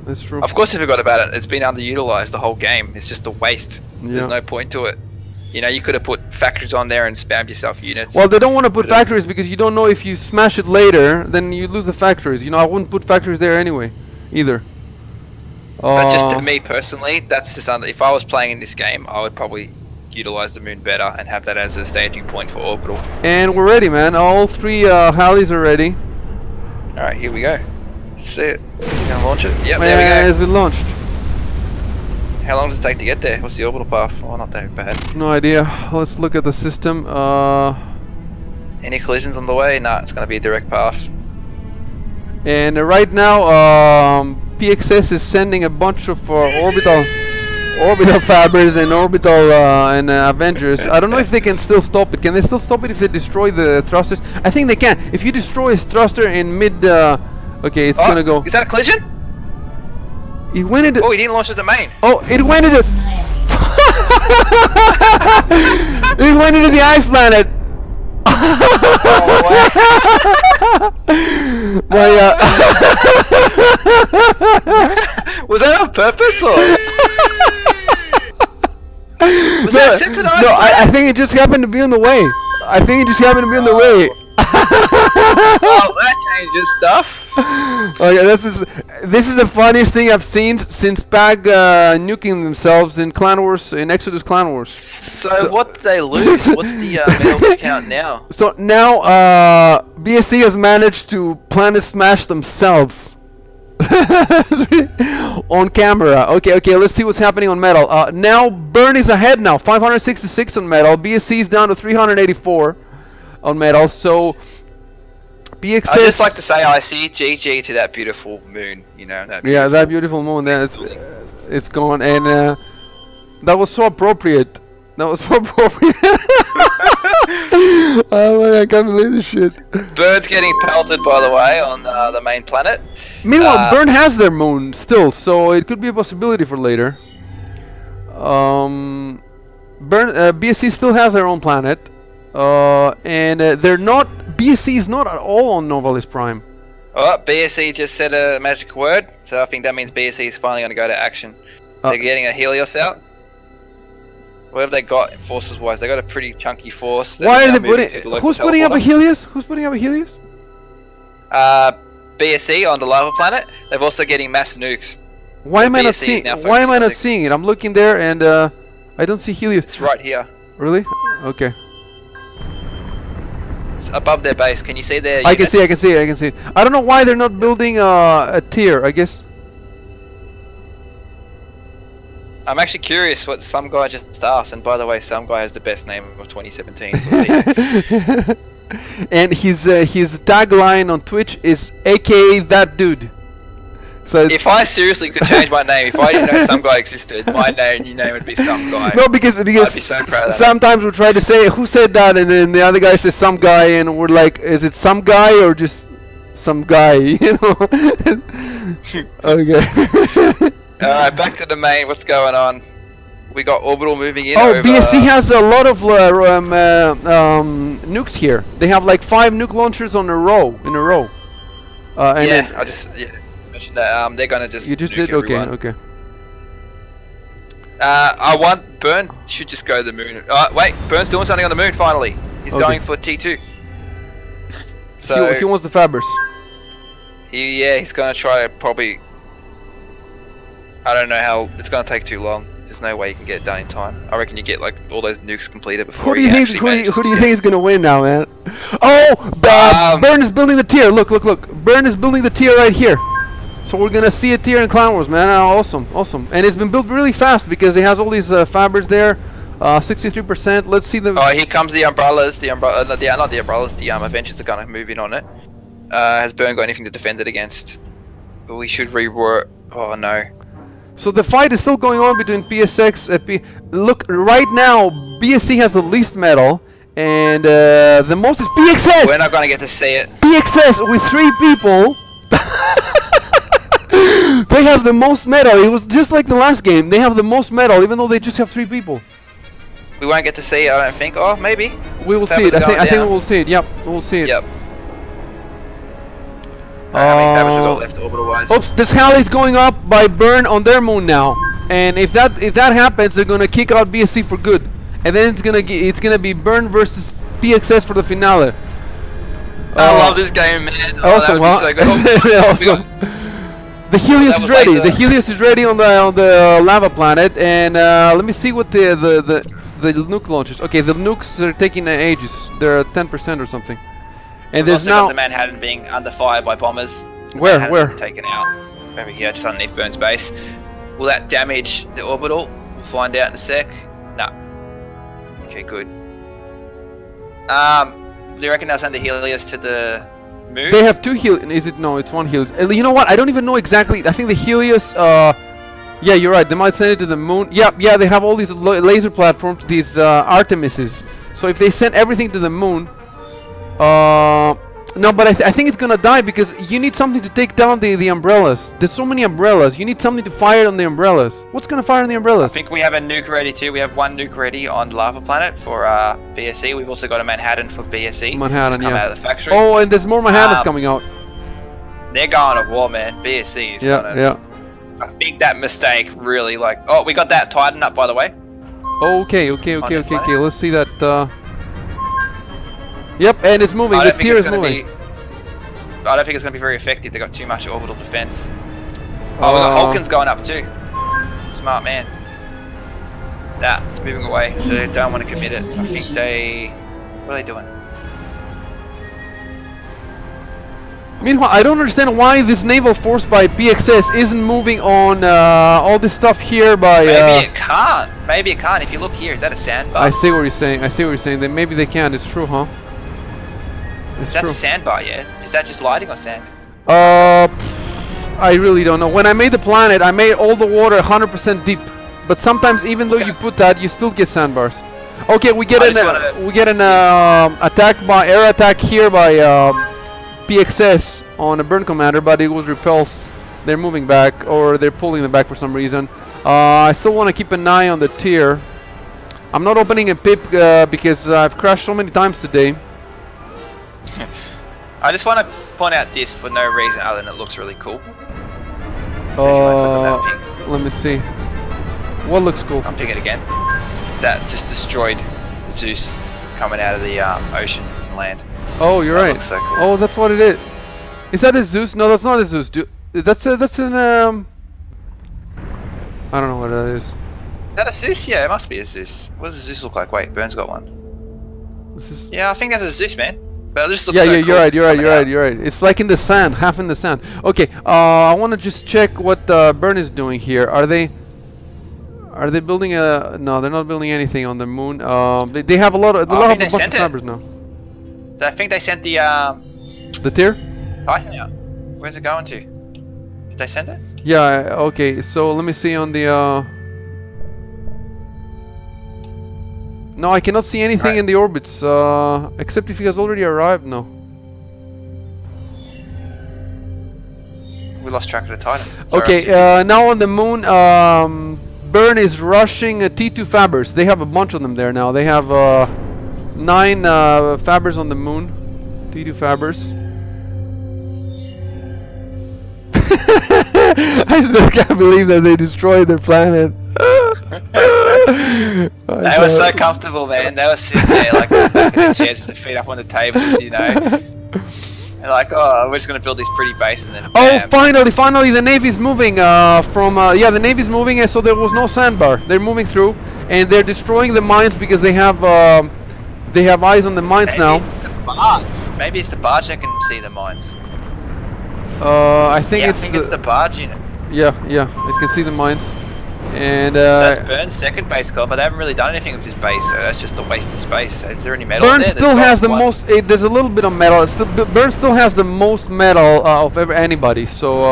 that's true. Of course, I forgot about it. It's been underutilized the whole game. It's just a waste. Yeah. There's no point to it. You could have put factories on there and spammed yourself units. Well, they don't want to put factories because you don't know if you smash it later, then you lose the factories. I wouldn't put factories there anyway, either. But just to me personally, that's just if I was playing in this game, I would probably utilize the moon better and have that as a staging point for orbital. And we're ready, man. All 3 Halleys are ready. Alright, here we go. See it. He's gonna launch it. Yep, there we go. It's been launched. How long does it take to get there? What's the orbital path? Oh, not that bad. No idea. Let's look at the system. Any collisions on the way? Nah, it's gonna be a direct path. And right now, PXS is sending a bunch of orbital fabbers and orbital and Avengers. I don't know if they can still stop it. Can they still stop it if they destroy the thrusters? I think they can. If you destroy his thruster in mid, okay, it's gonna go. Is that a collision? He went into. Oh, he didn't launch at the main. Oh, it went into. It went into the ice planet. Was that on purpose or? Was that sent to the No, I think it just happened to be on the way. Oh, that changes stuff. Okay, this is the funniest thing I've seen since PAG nuking themselves in Clan Wars, in Exodus Clan Wars. So what did they lose? What's the medal count now? So now BSC has managed to planet smash themselves. On camera. Okay, let's see what's happening on metal. Now Burn is ahead now, 566 on metal. BSC is down to 384 on metal. So PXS. I just like to say I see GG to that beautiful moon. You know. That beautiful moon. It's gone, and that was so appropriate. That was so appropriate. Oh my God, I can't believe this shit. Bird's getting pelted, by the way, on the main planet. Meanwhile, Burn has their moon still, so it could be a possibility for later. BSC still has their own planet, and they're not. BSC is not at all on Novalis Prime. Oh, BSC just said a magic word, so I think that means BSC is finally going to go to action. They're getting a Helios out. What have they got forces-wise? They got a pretty chunky force. Why are they putting? Who's putting up a Helios? Who's putting up a Helios? BSC on the lava planet. They're also getting mass nukes. Why am I not seeing? Why am I not seeing it? I'm looking there and I don't see Helios. It's right here. Really? Okay. It's above their base. Can you see their? I can see. I can see. I can see. I don't know why they're not building a tier. I guess. I'm actually curious what some guy just asked, and by the way, some guy has the best name of 2017. And his tagline on Twitch is AKA that dude. So if I seriously could change my name, if I didn't know some guy existed, my new name would be some guy. No, because I'd be so proud of sometimes we try to say who said that, and then the other guy says some guy, and we're like, is it some guy or just some guy? You know? Okay. Alright, back to the main. What's going on? We got Orbital moving in. Oh, BSC has a lot of nukes here. They have like 5 nuke launchers on a row. And yeah, I just mentioned that. They're gonna just. You just nuke did? Okay, everyone. okay. I want Burn should just go to the moon. Wait, Burn's doing something on the moon finally. He's going for T2. So he wants the Fabbers. He's gonna try probably. I don't know how it's gonna take too long. There's no way you can get it done in time. I reckon you get like all those nukes completed before. Who do you think is gonna win now, man? Oh, Burn is building the tier. Look. Burn is building the tier right here. So we're gonna see a tier in Clan Wars, man. Awesome. And it's been built really fast because it has all these Fabbers there. 63%. Let's see the. Oh, here comes the umbrellas. The umbrella, not the umbrellas. The Avengers are gonna move in on it. Has Burn got anything to defend it against? But we should rework. Oh no. So the fight is still going on between PSX and Look, right now, BSC has the least metal, and the most is PXS! We're not gonna get to see it. PXS with 3 people! They have the most metal. It was just like the last game. They have the most metal, even though they just have 3 people. We won't get to see it, I don't think. Oh, maybe. We will see it. I think we will see it. Yep, we'll see it. Yep. How many Fabbers we got left orbital-wise? Oops, this Halley's going up by Burn on their moon now, and if that happens, they're gonna kick out BSC for good, and then it's gonna be Burn versus PXS for the finale. I love this game, man. Awesome, that would be so good. Awesome. The Helios is ready. The Helios is ready on the lava planet, and let me see what the nuke launches. Okay, the nukes are taking ages. They're at 10% or something. And We've there's now got the Manhattan being under fire by bombers. Where? Been taken out over here, just underneath Burn's base. Will that damage the orbital? We'll find out in a sec. No. Okay, good. Do you reckon they'll send the Helios to the moon? They have 2 Helios. Is it? No, it's 1 Helios. You know what? I don't even know exactly. I think the Helios. Yeah, you're right. They might send it to the moon. Yeah, they have all these laser platforms, these Artemises. So if they send everything to the moon. No, but I think it's gonna die because you need something to take down the umbrellas. There's so many umbrellas. You need something to fire on the umbrellas. What's gonna fire on the umbrellas? I think we have a nuke ready too. We have 1 nuke ready on Lava Planet for BSC. We've also got a Manhattan for BSC. Manhattan, come out of the factory. Oh, and there's more Manhattans coming out. They're going to war, man. BSC is gonna. I think that mistake really Oh, we got that Titan up, by the way. Okay. Let's see that. Yep, and it's moving. The tier is moving. I don't think it's going to be very effective. They got too much orbital defense. Oh, we got Hulkins going up too. Smart man. Nah, it's moving away. So they don't want to commit it. I think they. What are they doing? Meanwhile, I don't understand why this naval force by PXS isn't moving on all this stuff here by. Maybe it can't. Maybe it can't. If you look here, is that a sandbar? I see what you're saying. Then maybe they can. It's true, huh? It's That's true. a sandbar, yeah? Is that just lighting or sand? I really don't know. When I made the planet, I made all the water 100% deep. But sometimes, even though you put that, you still get sandbars. Okay, we get an attack by air attack here by PXS on a burn commander, but it was repulsed. They're moving back, or they're pulling them back for some reason. I still want to keep an eye on the tier. I'm not opening a pip because I've crashed so many times today. I just want to point out this for no reason other than it looks really cool. So if you want to click on that ping. Let me see. What looks cool? I'm picking it again. That just destroyed Zeus coming out of the ocean and land. Oh, you're right. Looks so cool. Oh, that's what it is. Is that a Zeus? No, that's not a Zeus. That's an I don't know what that is. Is that a Zeus? Yeah, it must be a Zeus. What does a Zeus look like? Wait, Burn's got one. This is. Yeah, I think that's a Zeus, man. But it just looks Yeah, so yeah, cool you're right. It's like in the sand, half in the sand. Okay, I want to just check what Burn is doing here. Are they building a? No, they're not building anything on the moon. They have a lot of bunch of numbers now. I think they sent the tier. Titan out. Where's it going to? Did they send it? Yeah. Okay. So let me see on the. No, I cannot see anything in the orbits, except if he has already arrived. No. We lost track of the Titan. Okay, now on the moon, Burn is rushing T2 Fabbers. They have a bunch of them there now. They have 9 Fabbers on the moon. T2 Fabbers. I still can't believe that they destroyed their planet. They were so comfortable, man. They were sitting there like their chairs with their feet up on the tables, you know. And like, oh, we're just gonna build these pretty bases and then. Oh, finally, the Navy's moving the Navy's moving, and so there was no sandbar. They're moving through, and they're destroying the mines because they have eyes on the mines now. Maybe it's the barge that can see the mines. I think it's the barge unit. Yeah, it can see the mines. And so that's Burn's second base core, but they haven't really done anything with his base, so that's just a waste of space. Is there any metal Burn there? still has the most. There's a little bit of metal. Burn still has the most metal of anybody. So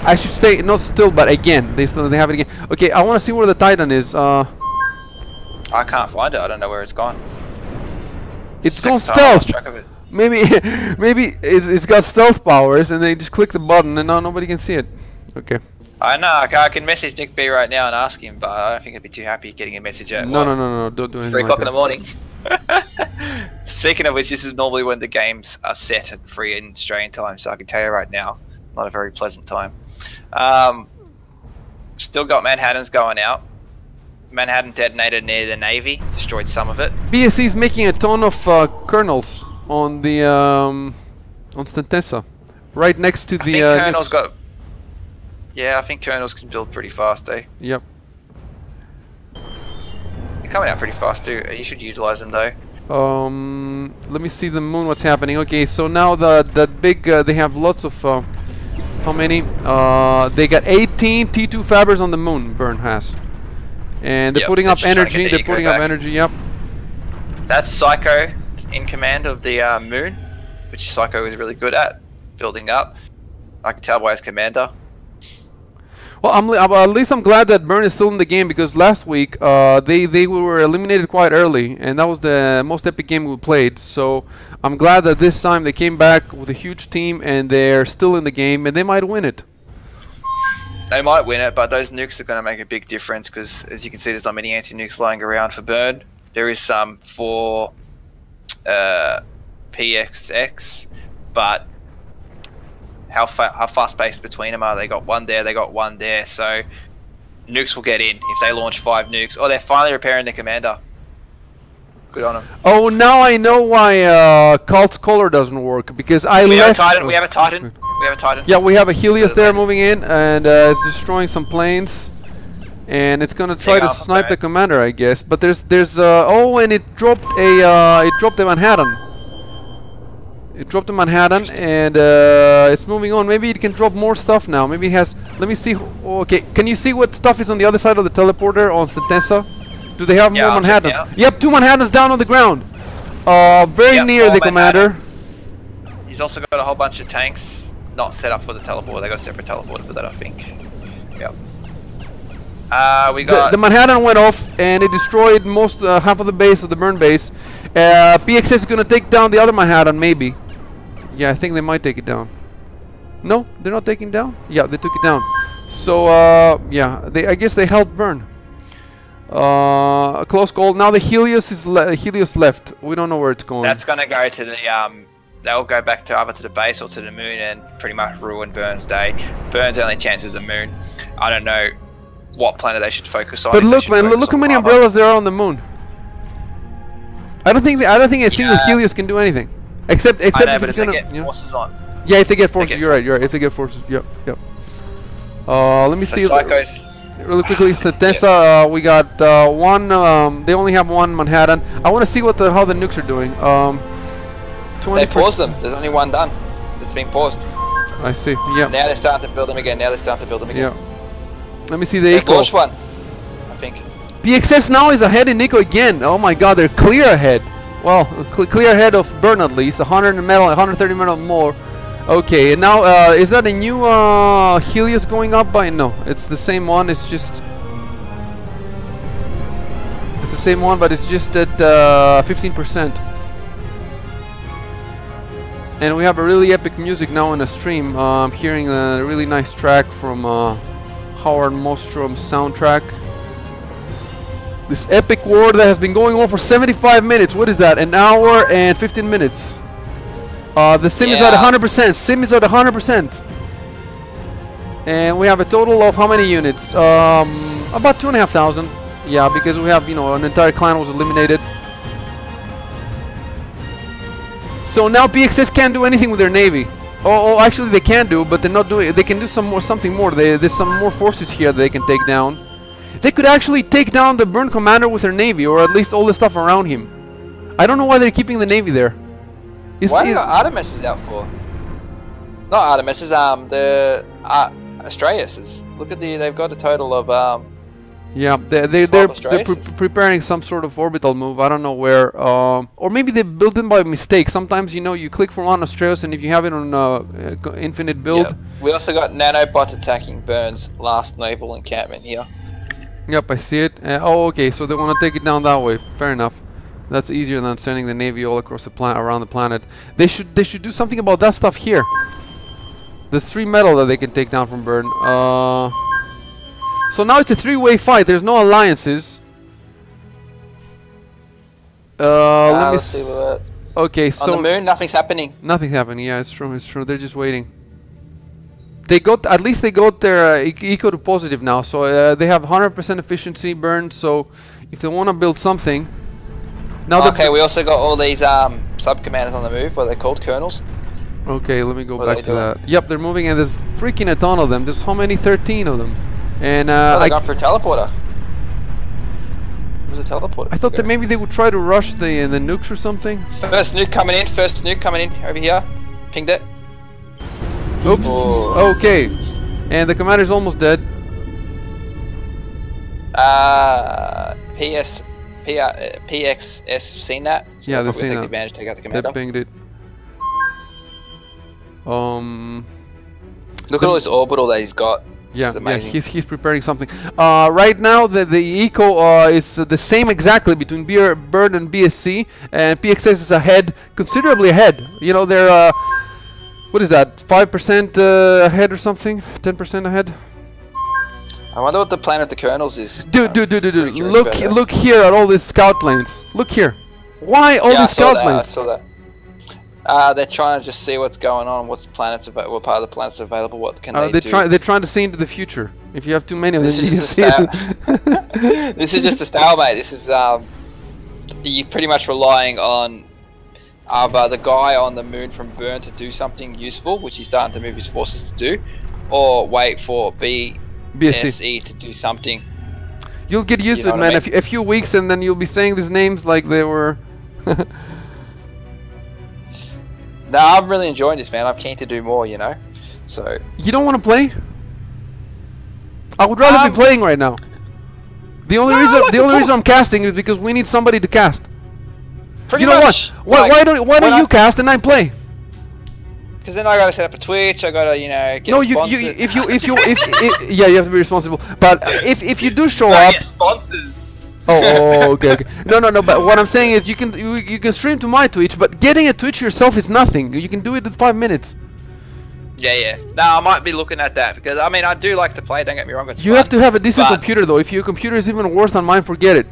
I should say not still, but again, they have it again. Okay, I want to see where the Titan is. I can't find it. I don't know where it's gone. It's gone stealth. Maybe it's got stealth powers, and they just click the button, and now nobody can see it. Okay. I know, I can message Nick B right now and ask him, but I don't think he'd be too happy getting a message at No, don't do anything 3 o'clock like in the morning. Speaking of which, this is normally when the games are set at 3 in Australian time, so I can tell you right now, not a very pleasant time. Still got Manhattans going out. Manhattan detonated near the Navy, destroyed some of it. BSC is making a ton of kernels on the on Stentessa, right next to the. Kernels got. Yeah, I think kernels can build pretty fast, eh? Yep. They're coming out pretty fast too. You should utilize them though. Let me see the moon. What's happening? Okay, so now that big. They have lots of. How many? They got 18 T2 Fabbers on the moon. Burn has, and they're putting up energy. They're putting up energy. Yep. That's Psycho in command of the moon, which Psycho is really good at building up. I can tell by his commander. Well, at least I'm glad that Burn is still in the game, because last week they were eliminated quite early, and that was the most epic game we played. So I'm glad that this time they came back with a huge team and they're still in the game, and they might win it. They might win it, but those nukes are going to make a big difference, because as you can see, there's not many anti-nukes lying around for Burn. There is some for PXX, but how far spaced between them are? They got one there, they got one there, so nukes will get in if they launch 5 nukes. Oh, they're finally repairing the commander. Good on them. Oh, now I know why Cult's color doesn't work, because we have a Titan. We have a Titan. Yeah, we have a Helios there moving in, and it's destroying some planes, and it's gonna try to snipe the commander, I guess. But there's oh, and it dropped a Manhattan. It dropped a Manhattan, and it's moving on. Maybe it can drop more stuff now. Maybe it has. Let me see. Okay, can you see what stuff is on the other side of the teleporter on Stentessa? Do they have more Manhattans? Yep, 2 Manhattans down on the ground. Very near the commander. He's also got a whole bunch of tanks not set up for the teleport. They got a separate teleporter for that, I think. Yep. We got the Manhattan went off and it destroyed most half of the base of the burn base. PXS is gonna take down the other Manhattan, maybe. Yeah, I think they might take it down. No, they're not taking it down. Yeah, they took it down. So yeah, I guess they helped burn. A close call. Now the Helios is Helios left. We don't know where it's going. That's gonna go to the they'll go back to either to the base or to the moon and pretty much ruin Burns' day. Burns' only chance is the moon. I don't know what planet they should focus on. But look, man, look how many umbrellas there are on the moon. I don't think a single Helios can do anything, except if it's gonna get forces on. Yeah, if they get forces, you're right. If they get forces, yep. Let me see. Psychos. Really quickly, Tessa, we got one. They only have one Manhattan. I want to see how the nukes are doing. They paused them. There's only one done. It's been paused. I see. Yeah. Now they're starting to build them again. Yeah. Let me see the eco. Launched one, I think. PXS now is ahead in eco again. Oh my God, they're clear ahead. Well, clear ahead of Burn at least. 100 metal, 130 metal more. Okay, and now is that a new Helios going up by? No, it's the same one. It's the same one, but it's just at 15%. And we have a really epic music now in the stream. I'm hearing a really nice track from Howard Mostrom's soundtrack. This epic war that has been going on for 75 minutes. What is that? An hour and 15 minutes. The sim is at 100%. Sim is at 100%. And we have a total of how many units? About 2,500. Yeah, because we have, an entire clan was eliminated. So now PXS can't do anything with their navy. Oh, actually they can do, but they're not doing. They can do something more. There's some more forces here that they can take down. They could actually take down the Burn commander with their navy, or at least all the stuff around him. I don't know why they're keeping the navy there. Why are Artemis is out for? Not Artemis, is the Astraeus. Look at they've got a total of yeah, they're preparing some sort of orbital move. I don't know where, or maybe they built them by mistake. Sometimes you click for one Astraeus, and if you have it on infinite build. Yep. We also got nanobots attacking Burns' last naval encampment here. Yep, I see it. Oh, okay, so they want to take it down that way. Fair enough. That's easier than sending the navy all across the around the planet. They should do something about that stuff here. There's 3 metal that they can take down from Burn. So now it's a 3-way fight. There's no alliances. Let me see. Okay, so on the moon, nothing's happening. Nothing's happening. Yeah, it's true. It's true. They're just waiting. At least they got their eco to positive now. So they have 100% efficiency Burn. So if they want to build something. Now okay, we also got all these sub-commanders on the move. What are they called? Colonels? Okay, let me go back to that. Yep, they're moving, and there's freaking a ton of them. There's how many? 13 of them. And they got for a teleporter. There's a teleporter. I thought that maybe they would try to rush the nukes or something. First nuke coming in. Over here. Pinged it. Oops. Oh. Okay. And the commander's almost dead. PXS seen that? So yeah, they've seen that. Advantage, take out the commander. They pinged it. Look at all this orbital that he's got. Yeah, he's preparing something. Right now, the eco is the same exactly between Burn and BSC, and PXS is ahead, considerably ahead. They're what is that? 5% ahead or something? 10% ahead? I wonder what the planet the Colonels is. Dude! Look here at all these scout planes. Look here. Why all these scout planes? I saw that. They're trying to just see what's going on, what part of the planet's available, what can they do. They're trying to see into the future. If you have too many of them, you can see This is just a stalemate. This is you're pretty much relying on the guy on the moon from Burn to do something useful, which he's starting to move his forces to do, or wait for BSC to do something. You'll get used to it, man. A few weeks, and then you'll be saying these names like they were. No, I'm really enjoying this, man. I'm keen to do more, So. You don't want to play? I would rather be playing right now. The only reason I'm casting is because we need somebody to cast. Pretty you know much. What? Why don't you cast and I play? Because then I gotta set up a Twitch. I gotta, you know, get no, sponsored. yeah, you have to be responsible. But if you do show No, up, get sponsors. okay. No. But what I'm saying is, you can stream to my Twitch, but getting a Twitch yourself is nothing. You can do it in 5 minutes. Yeah. No, I might be looking at that because I mean I do like to play. Don't get me wrong. It's You fun, have to have a decent but- computer though. If your computer is even worse than mine, forget it.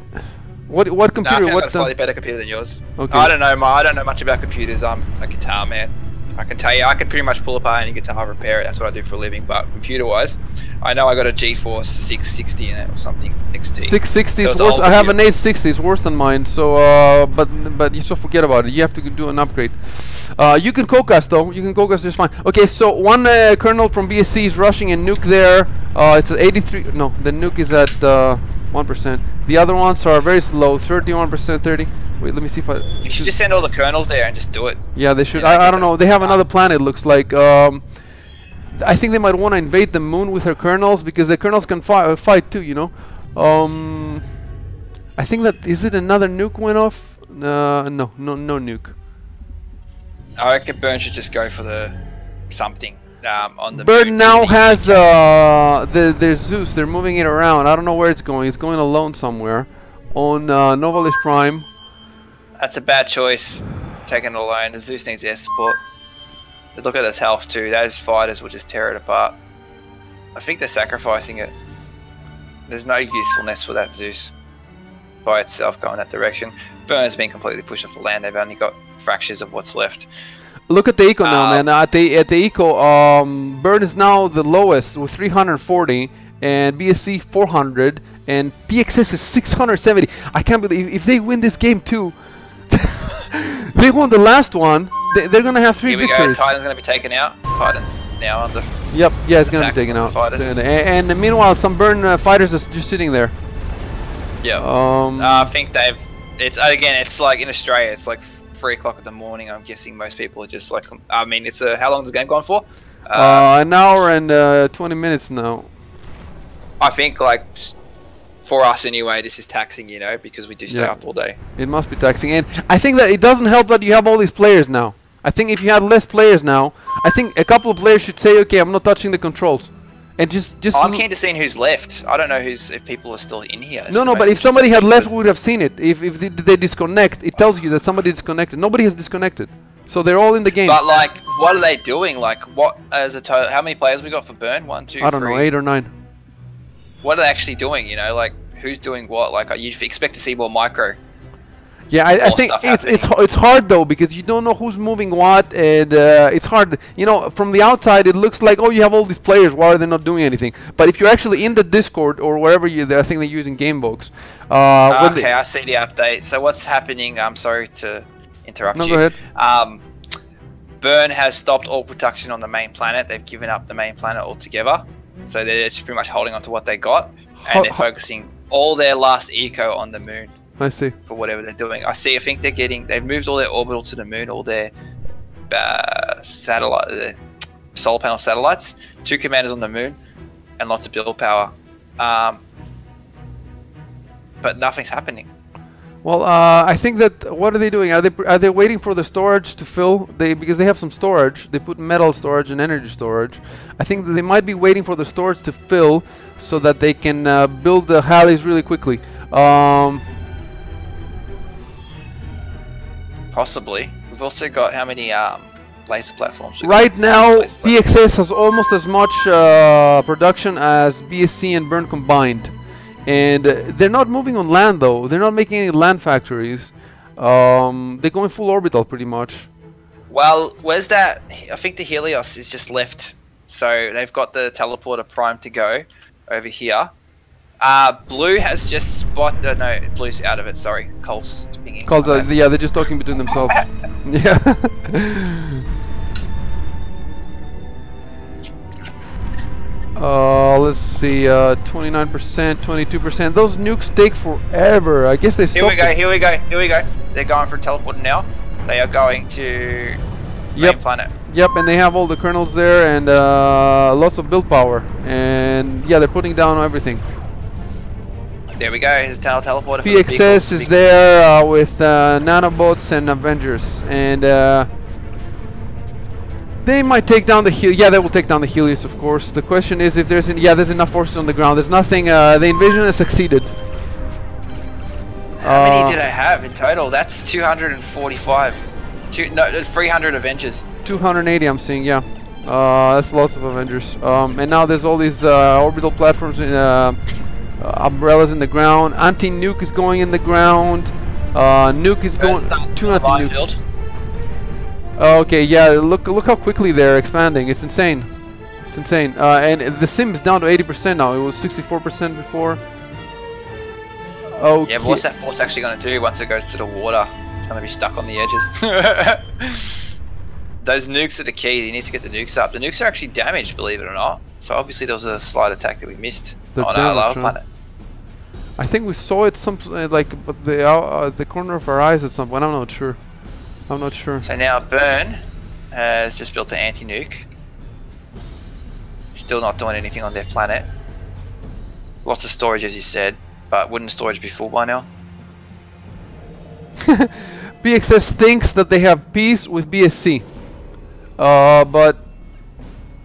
What No, I computer? think I've What? got a slightly better computer than yours. Okay. I don't know. I don't know much about computers. I'm a guitar man. I can tell you, I can pretty much pull apart any guitar, repair it. That's what I do for a living. But computer-wise, I know I got a GeForce 660 in it or something. XT. 660 So is it's worse. old I have an computer. 860. It's worse than mine. So, but you still forget about it. You have to do an upgrade. You can co-cast though. You can co-cast just fine. Okay, so one kernel from BSC is rushing a nuke there. It's at 83. No, the nuke is at 1%. The other ones are very slow. 31%, 30. Wait, let me see if I. You should just send all the kernels there and just do it. Yeah, they should. Yeah, I don't know. They have another planet. Looks like. I think they might want to invade the moon with their kernels because the kernels can fight too. You know. I think that is it. Another nuke went off. No nuke. I reckon Burn should just go for the something on the. Bird moon. now has their Zeus. They're moving it around. I don't know where it's going. It's going alone somewhere on Novalis Prime. That's a bad choice. Taking it alone. The Zeus needs air support. But look at its health too. Those fighters will just tear it apart. I think they're sacrificing it. There's no usefulness for that Zeus by itself going that direction. Burn's been completely pushed off the land. They've only got fractures of what's left. Look at the eco now, man. At the eco, Burn is now the lowest with 340, and BSC 400, and PXS is 670. I can't believe if they win this game too. They won the last one. They're gonna have 3 Here we victories. go. Titan's gonna be taken out. Titan's now under. Yep, yeah, it's gonna be attack taken out. fighters. And meanwhile, some Burn fighters are just sitting there. Yeah. I think they've. It's again. It's like in Australia. It's like 3 o'clock in the morning. I'm guessing most people are just like. I mean, it's a. How long has the game gone for? An hour and 20 minutes now. I think like. For us anyway, this is taxing, you know, because we do stay up all day. It must be taxing, and I think that it doesn't help that you have all these players now. I think if you had less players now, I think a couple of players should say, okay, I'm not touching the controls, and just. I'm keen to see who's left. I don't know if people are still in here. No, but if somebody had left, we would have seen it. If they disconnect, it tells you that somebody disconnected. Nobody has disconnected, so they're all in the game. But like, what are they doing? Like, what as a total? How many players we got for Burn? 1, 2, 3. I don't know, 8 or 9. What are they actually doing? You know, like who's doing what? Like, you'd expect to see more micro. Yeah, I think it's hard though because you don't know who's moving what, and it's hard. You know, from the outside it looks like, oh, you have all these players. Why are they not doing anything? But if you're actually in the Discord or wherever I think they're using Gamebox. Okay, I see the update. So what's happening? I'm sorry to interrupt you. No, go ahead. Burn has stopped all production on the main planet. They've given up the main planet altogether. So they're just pretty much holding on to what they got, and they're focusing all their last eco on the moon. I see. For whatever they're doing. I think they've moved all their orbital to the moon, all their solar panel satellites, 2 commanders on the moon, and lots of build power. But nothing's happening. Well, I think that what are they doing? Are they waiting for the storage to fill? Because they have some storage. They put metal storage and energy storage. I think that they might be waiting for the storage to fill so that they can build the Halleys really quickly. Possibly. We've also got how many laser platforms? Right now, PXS has almost as much production as BSC and Burn combined. And they're not moving on land though. They're not making any land factories. They're going full orbital pretty much. Well, where's that? I think the Helios is just left. So they've got the teleporter prime to go over here. Blue has just spotted. No, Blue's out of it. Sorry, Colt's pinging. Colt, yeah, they're just talking between themselves. Yeah. Let's see, 29%, 22%. Those nukes take forever. I guess they stopped. Here we go. They're going for teleporting now. They are going to main planet. Yep, and they have all the kernels there and lots of build power. And yeah, they're putting down everything. There we go. His teleporter. PXS is there with nanobots and Avengers, and They might take down the Yeah, they will take down the Helios, of course. The question is if there's there's enough forces on the ground. There's nothing. The invasion has succeeded. How many do they have in total? That's 245. 300 Avengers. 280, I'm seeing. Yeah, that's lots of Avengers. And now there's all these orbital platforms, umbrellas in the ground. Anti-nuke is going in the ground. Nuke is going. 2 anti-nukes. Okay, yeah. Look how quickly they're expanding. It's insane. It's insane. And the sim is down to 80% now. It was 64% before. Okay. Yeah, but what's that force actually going to do once it goes to the water? It's going to be stuck on the edges. Those nukes are the key. He needs to get the nukes up. The nukes are actually damaged, believe it or not. So obviously there was a slight attack that we missed on our lava planet. I think we saw it like the corner of our eyes at some point. I'm not sure. I'm not sure. So now Burn has just built an anti-nuke. Still not doing anything on their planet. Lots of storage, as you said, but wouldn't storage be full by now? BXS thinks that they have peace with BSC. But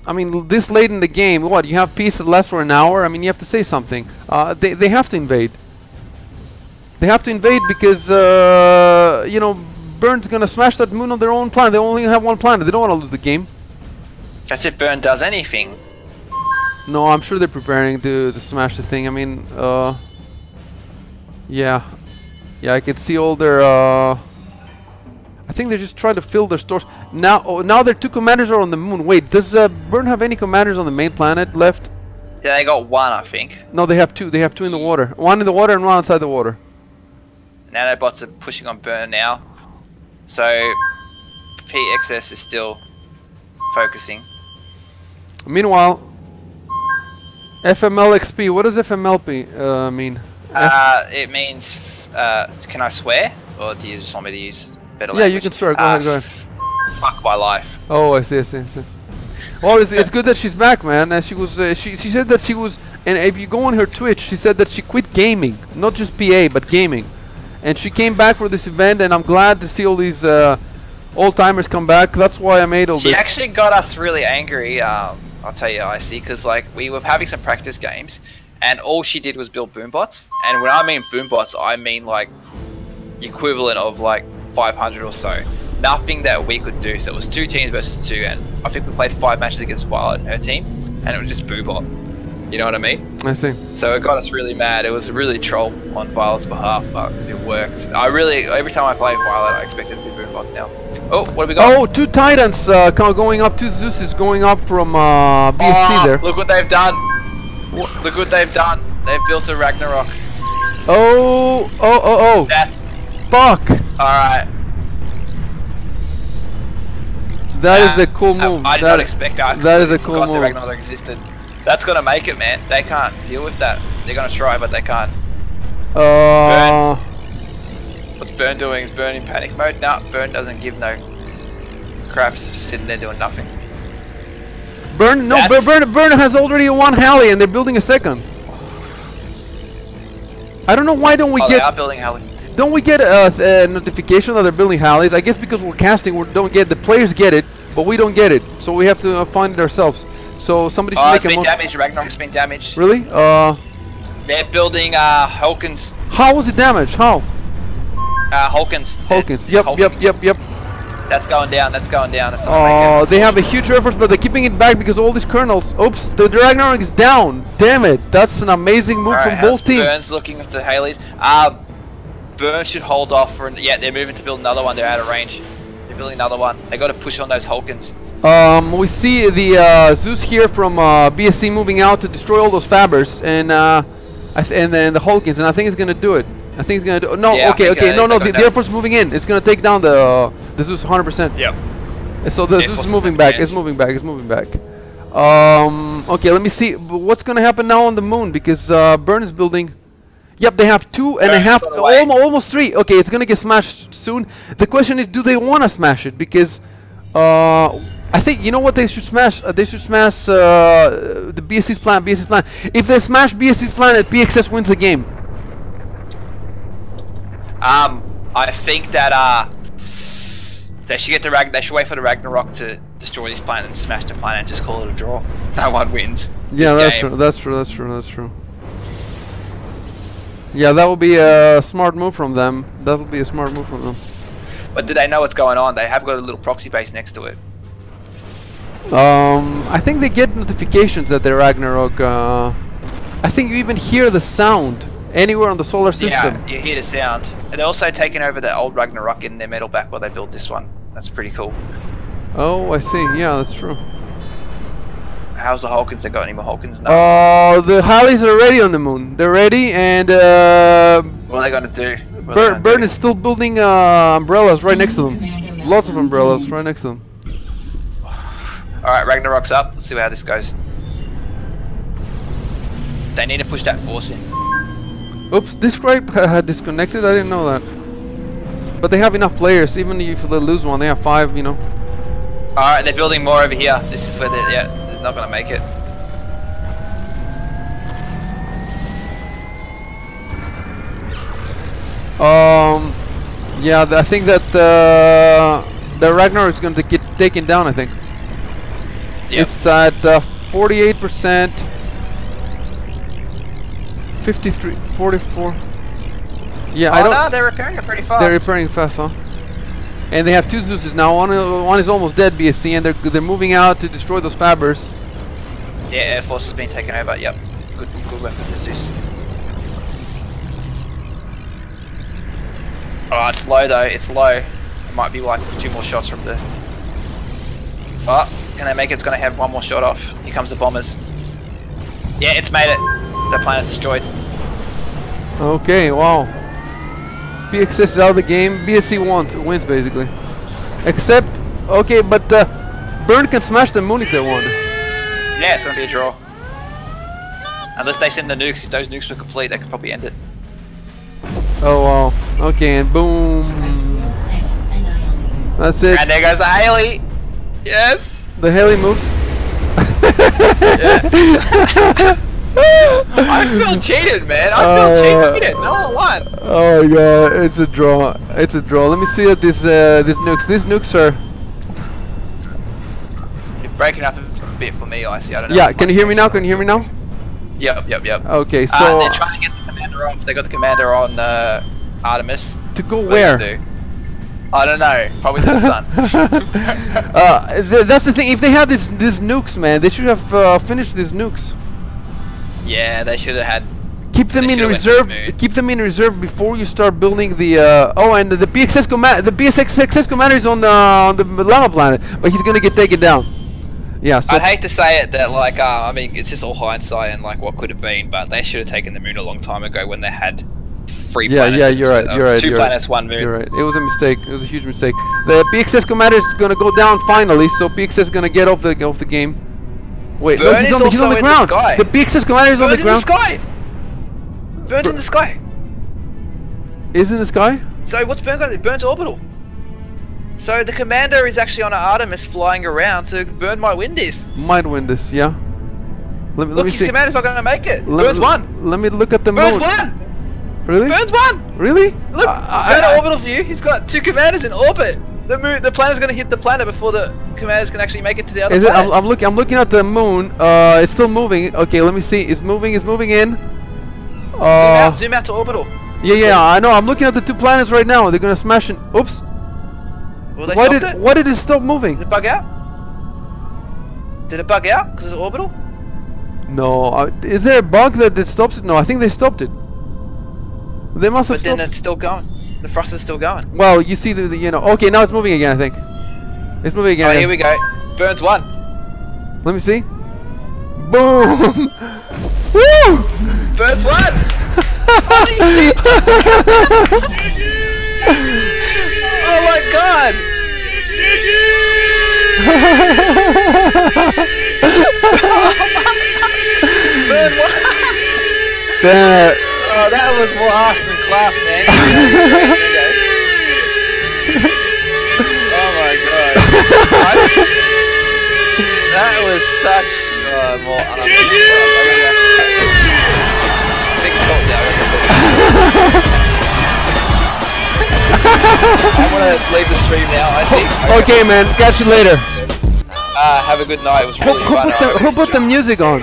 I mean, this late in the game, what, you have peace that lasts for an hour? I mean, you have to say something. They have to invade. They have to invade because you know, Burn's gonna smash that moon on their own planet. They only have one planet. They don't want to lose the game. That's if Burn does anything. No, I'm sure they're preparing to smash the thing. I mean, yeah, I can see all their. I think they're just trying to fill their stores now. Now their 2 commanders are on the moon. Wait, does Burn have any commanders on the main planet left? Yeah, they got 1, I think. No, they have 2. They have 2 in the water. 1 in the water and 1 outside the water. Nanobots are pushing on Burn now. So PXS is still focusing. Meanwhile, FMLXP. What does FMLP mean? It means can I swear, or do you just want me to use better language? Yeah, you can swear. Go ahead. Fuck my life. Oh, I see. Well, it's good that she's back, man. She was she said that she was, and if you go on her Twitch, she said that she quit gaming, not just PA, but gaming. And she came back for this event, and I'm glad to see all these old-timers come back. That's why I made all this. She actually got us really angry, I'll tell you, Icy, because like, we were having some practice games, and all she did was build boombots. And when I mean boombots, I mean like equivalent of like 500 or so. Nothing that we could do. So it was 2 teams versus 2, and I think we played 5 matches against Violet and her team, and it was just boombot. You know what I mean? I see. So it got us really mad. It was really troll on Violet's behalf, but it worked. Every time I play Violet, I expect it to be boombots now. Oh, what have we got? Oh, 2 Titans going up, 2 Zeus going up from BSC there. Look what they've done. Look what they've done. They've built a Ragnarok. Oh. Death. Fuck. Alright. That is a cool move. I did not expect that. That is a cool move. The Ragnarok existed. That's gonna make it, man. They can't deal with that. They're gonna try, but they can't. Burn. What's Burn doing? Is Burn in panic mode? No, Burn doesn't give no craps. Just sitting there doing nothing. Burn has already 1 Halley, and they're building a 2nd. I don't know why don't we get. They are building Halley. Don't we get a notification that they're building Halleys? I guess because we're casting, we don't get the players get it, but we don't get it. So we have to find it ourselves. So somebody should make it's been damaged. Ragnarok's been damaged. Really? They're building Hulkins. How was it damaged? How? Hulkins. Hulkins. Yep. That's going down. That's going down. Oh, they have a huge effort, but they're keeping it back because all these kernels. Oops, the Ragnarok is down. Damn it! That's an amazing move from both teams. Burn's looking at the Haleys. Burn should hold off for. Yeah, they're moving to build another one. They're out of range. They're building another one. They got to push on those Hulkins. We see the Zeus here from BSC moving out to destroy all those Fabbers, and then the Hulkins, and I think it's gonna do it. I think it's gonna do. No, yeah, okay. No. The Air Force moving in. It's gonna take down the Zeus 100%. Yep. So the Zeus is moving back. It's moving back. Okay, let me see what's gonna happen now on the moon because Burn is building. Yep, they have 2.5, almost 3. Okay, it's gonna get smashed soon. The question is, do they want to smash it? Because I think, you know what they should smash? They should smash the BSC's plan. If they smash BSC's planet, PXS wins the game. I think that they should get the they should wait for the Ragnarok to destroy this planet and smash the planet and just call it a draw. No one wins. Yeah, that's true. That's true. That's true. That's true. Yeah, that would be a smart move from them. That would be a smart move from them. But do they know what's going on? They have got a little proxy base next to it. I think they get notifications that they're Ragnarok. I think you even hear the sound anywhere on the solar system. Yeah, you hear the sound. And they're also taking over the old Ragnarok in their metal back while they build this one. That's pretty cool. Oh, I see. Yeah, that's true. How's the Hulkins? They got any more Hulkins? No. Oh, the Hallies are ready on the moon. They're ready, and what are they gonna do? Burn is still building umbrellas right next to them. Lots of umbrellas right next to them. Alright, Ragnarok's up. Let's see how this goes. They need to push that force in. Oops, this gripe had disconnected. I didn't know that. But they have enough players. Even if they lose one, they have 5, you know. Alright, they're building more over here. This is where they're not gonna make it. Yeah, I think that the Ragnarok is going to get taken down. I think. Yep. It's at 48%, 53, 44. Yeah, I don't. No, they're repairing it pretty fast. They're repairing fast, huh? And they have 2 Zeuses now. One is almost dead, BSC, and they're moving out to destroy those Fabbers. Yeah, Air Force has been taken over. Yep, good weapons to Zeus. Oh, it's low though. It's low. It might be like 2 more shots from the. Oh, can they make it? It's gonna have 1 more shot off. Here comes the bombers. Yeah, it's made it. The planet's destroyed. Okay, wow. BXS is out of the game. BSC wins basically. Except, okay, but Burn can smash the moon if they want. Yeah, it's gonna be a draw. Unless they send the nukes. If those nukes were complete, they could probably end it. Oh wow. Okay, and boom. That's it. And there goes the Haley. Yes. The Haley moves. I feel cheated, man. I feel cheated. No one won. Oh my god, it's a draw. It's a draw. Let me see what these nukes. These nukes are. You're breaking up a bit for me, Icy. I don't know. Yeah, can you hear me now? Can you hear me now? Yep. Okay, so they're trying to get the commander off. They got the commander on Artemis. To go where? I don't know. Probably to the sun. That's the thing. If they had these nukes, man, they should have finished these nukes. Yeah, they should have had. Keep them in reserve. Keep them in reserve before you start building the. Oh, and the BXS commander is on the Llama planet, but he's gonna get taken down. Yeah. So I'd hate to say it that like I mean it's just all hindsight and like what could have been, but they should have taken the moon a long time ago when they had 3 planets. Yeah, you're right. You're right. 2 planets, 1 moon. You're right. It was a mistake. It was a huge mistake. The BXS commander is gonna go down finally, so BXS is gonna get off the game. Wait, no, he's on the ground. The BXS commander is on the ground. Burns in the sky. Is in the sky? So what's Burn got to do? Burn's orbital. So the commander is actually on an Artemis flying around, so Burn might win this. Might win this, yeah. Let me see. His commander's not going to make it. Burns won. Let me look at the moon. Burns won. Really? Burns won. Really? Look, Burn orbital view. He's got 2 commanders in orbit. The planet's going to hit the planet before the commanders can actually make it to the other planet. I'm looking at the moon. It's still moving. Okay, let me see. It's moving in. Zoom out to orbital. Yeah, I know. I'm looking at the 2 planets right now. They're gonna smash it. Oops. Well, why did it stop moving? Did it bug out? Did it bug out because it's orbital? No. Is there a bug that stops it? No, I think they stopped it. They must have. But then it's still going. The thrust is still going. Well, you see the you know. Okay, now it's moving again. I think it's moving again. Oh, here we go. Burns won. Let me see. Boom! Woo! Burns won! Holy shit! Oh my god! Burn won! Oh, that was more arse than class, man. Oh my god. That was such more arse. I'm gonna leave the stream now, I see. Okay, man. Catch you later. Have a good night. It was really fun. Who put the music on?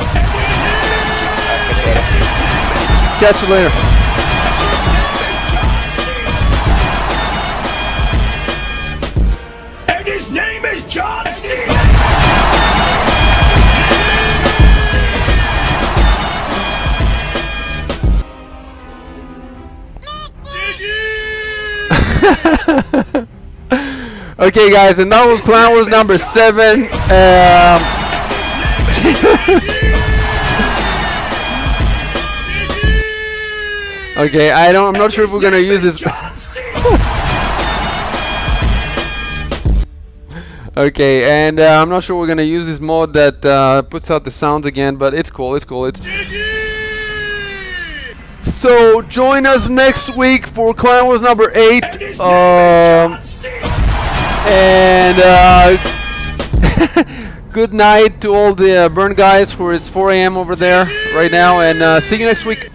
Catch you later. And his name is John C. Okay, guys, and that was Clan Wars number 7. Okay, I'm not sure if we're gonna use this. Okay, and I'm not sure we're gonna use this mode that puts out the sounds again, but it's cool. It's cool. So join us next week for Clan Wars number 8. And good night to all the Burn guys, for it's 4 AM over there right now, and see you next week.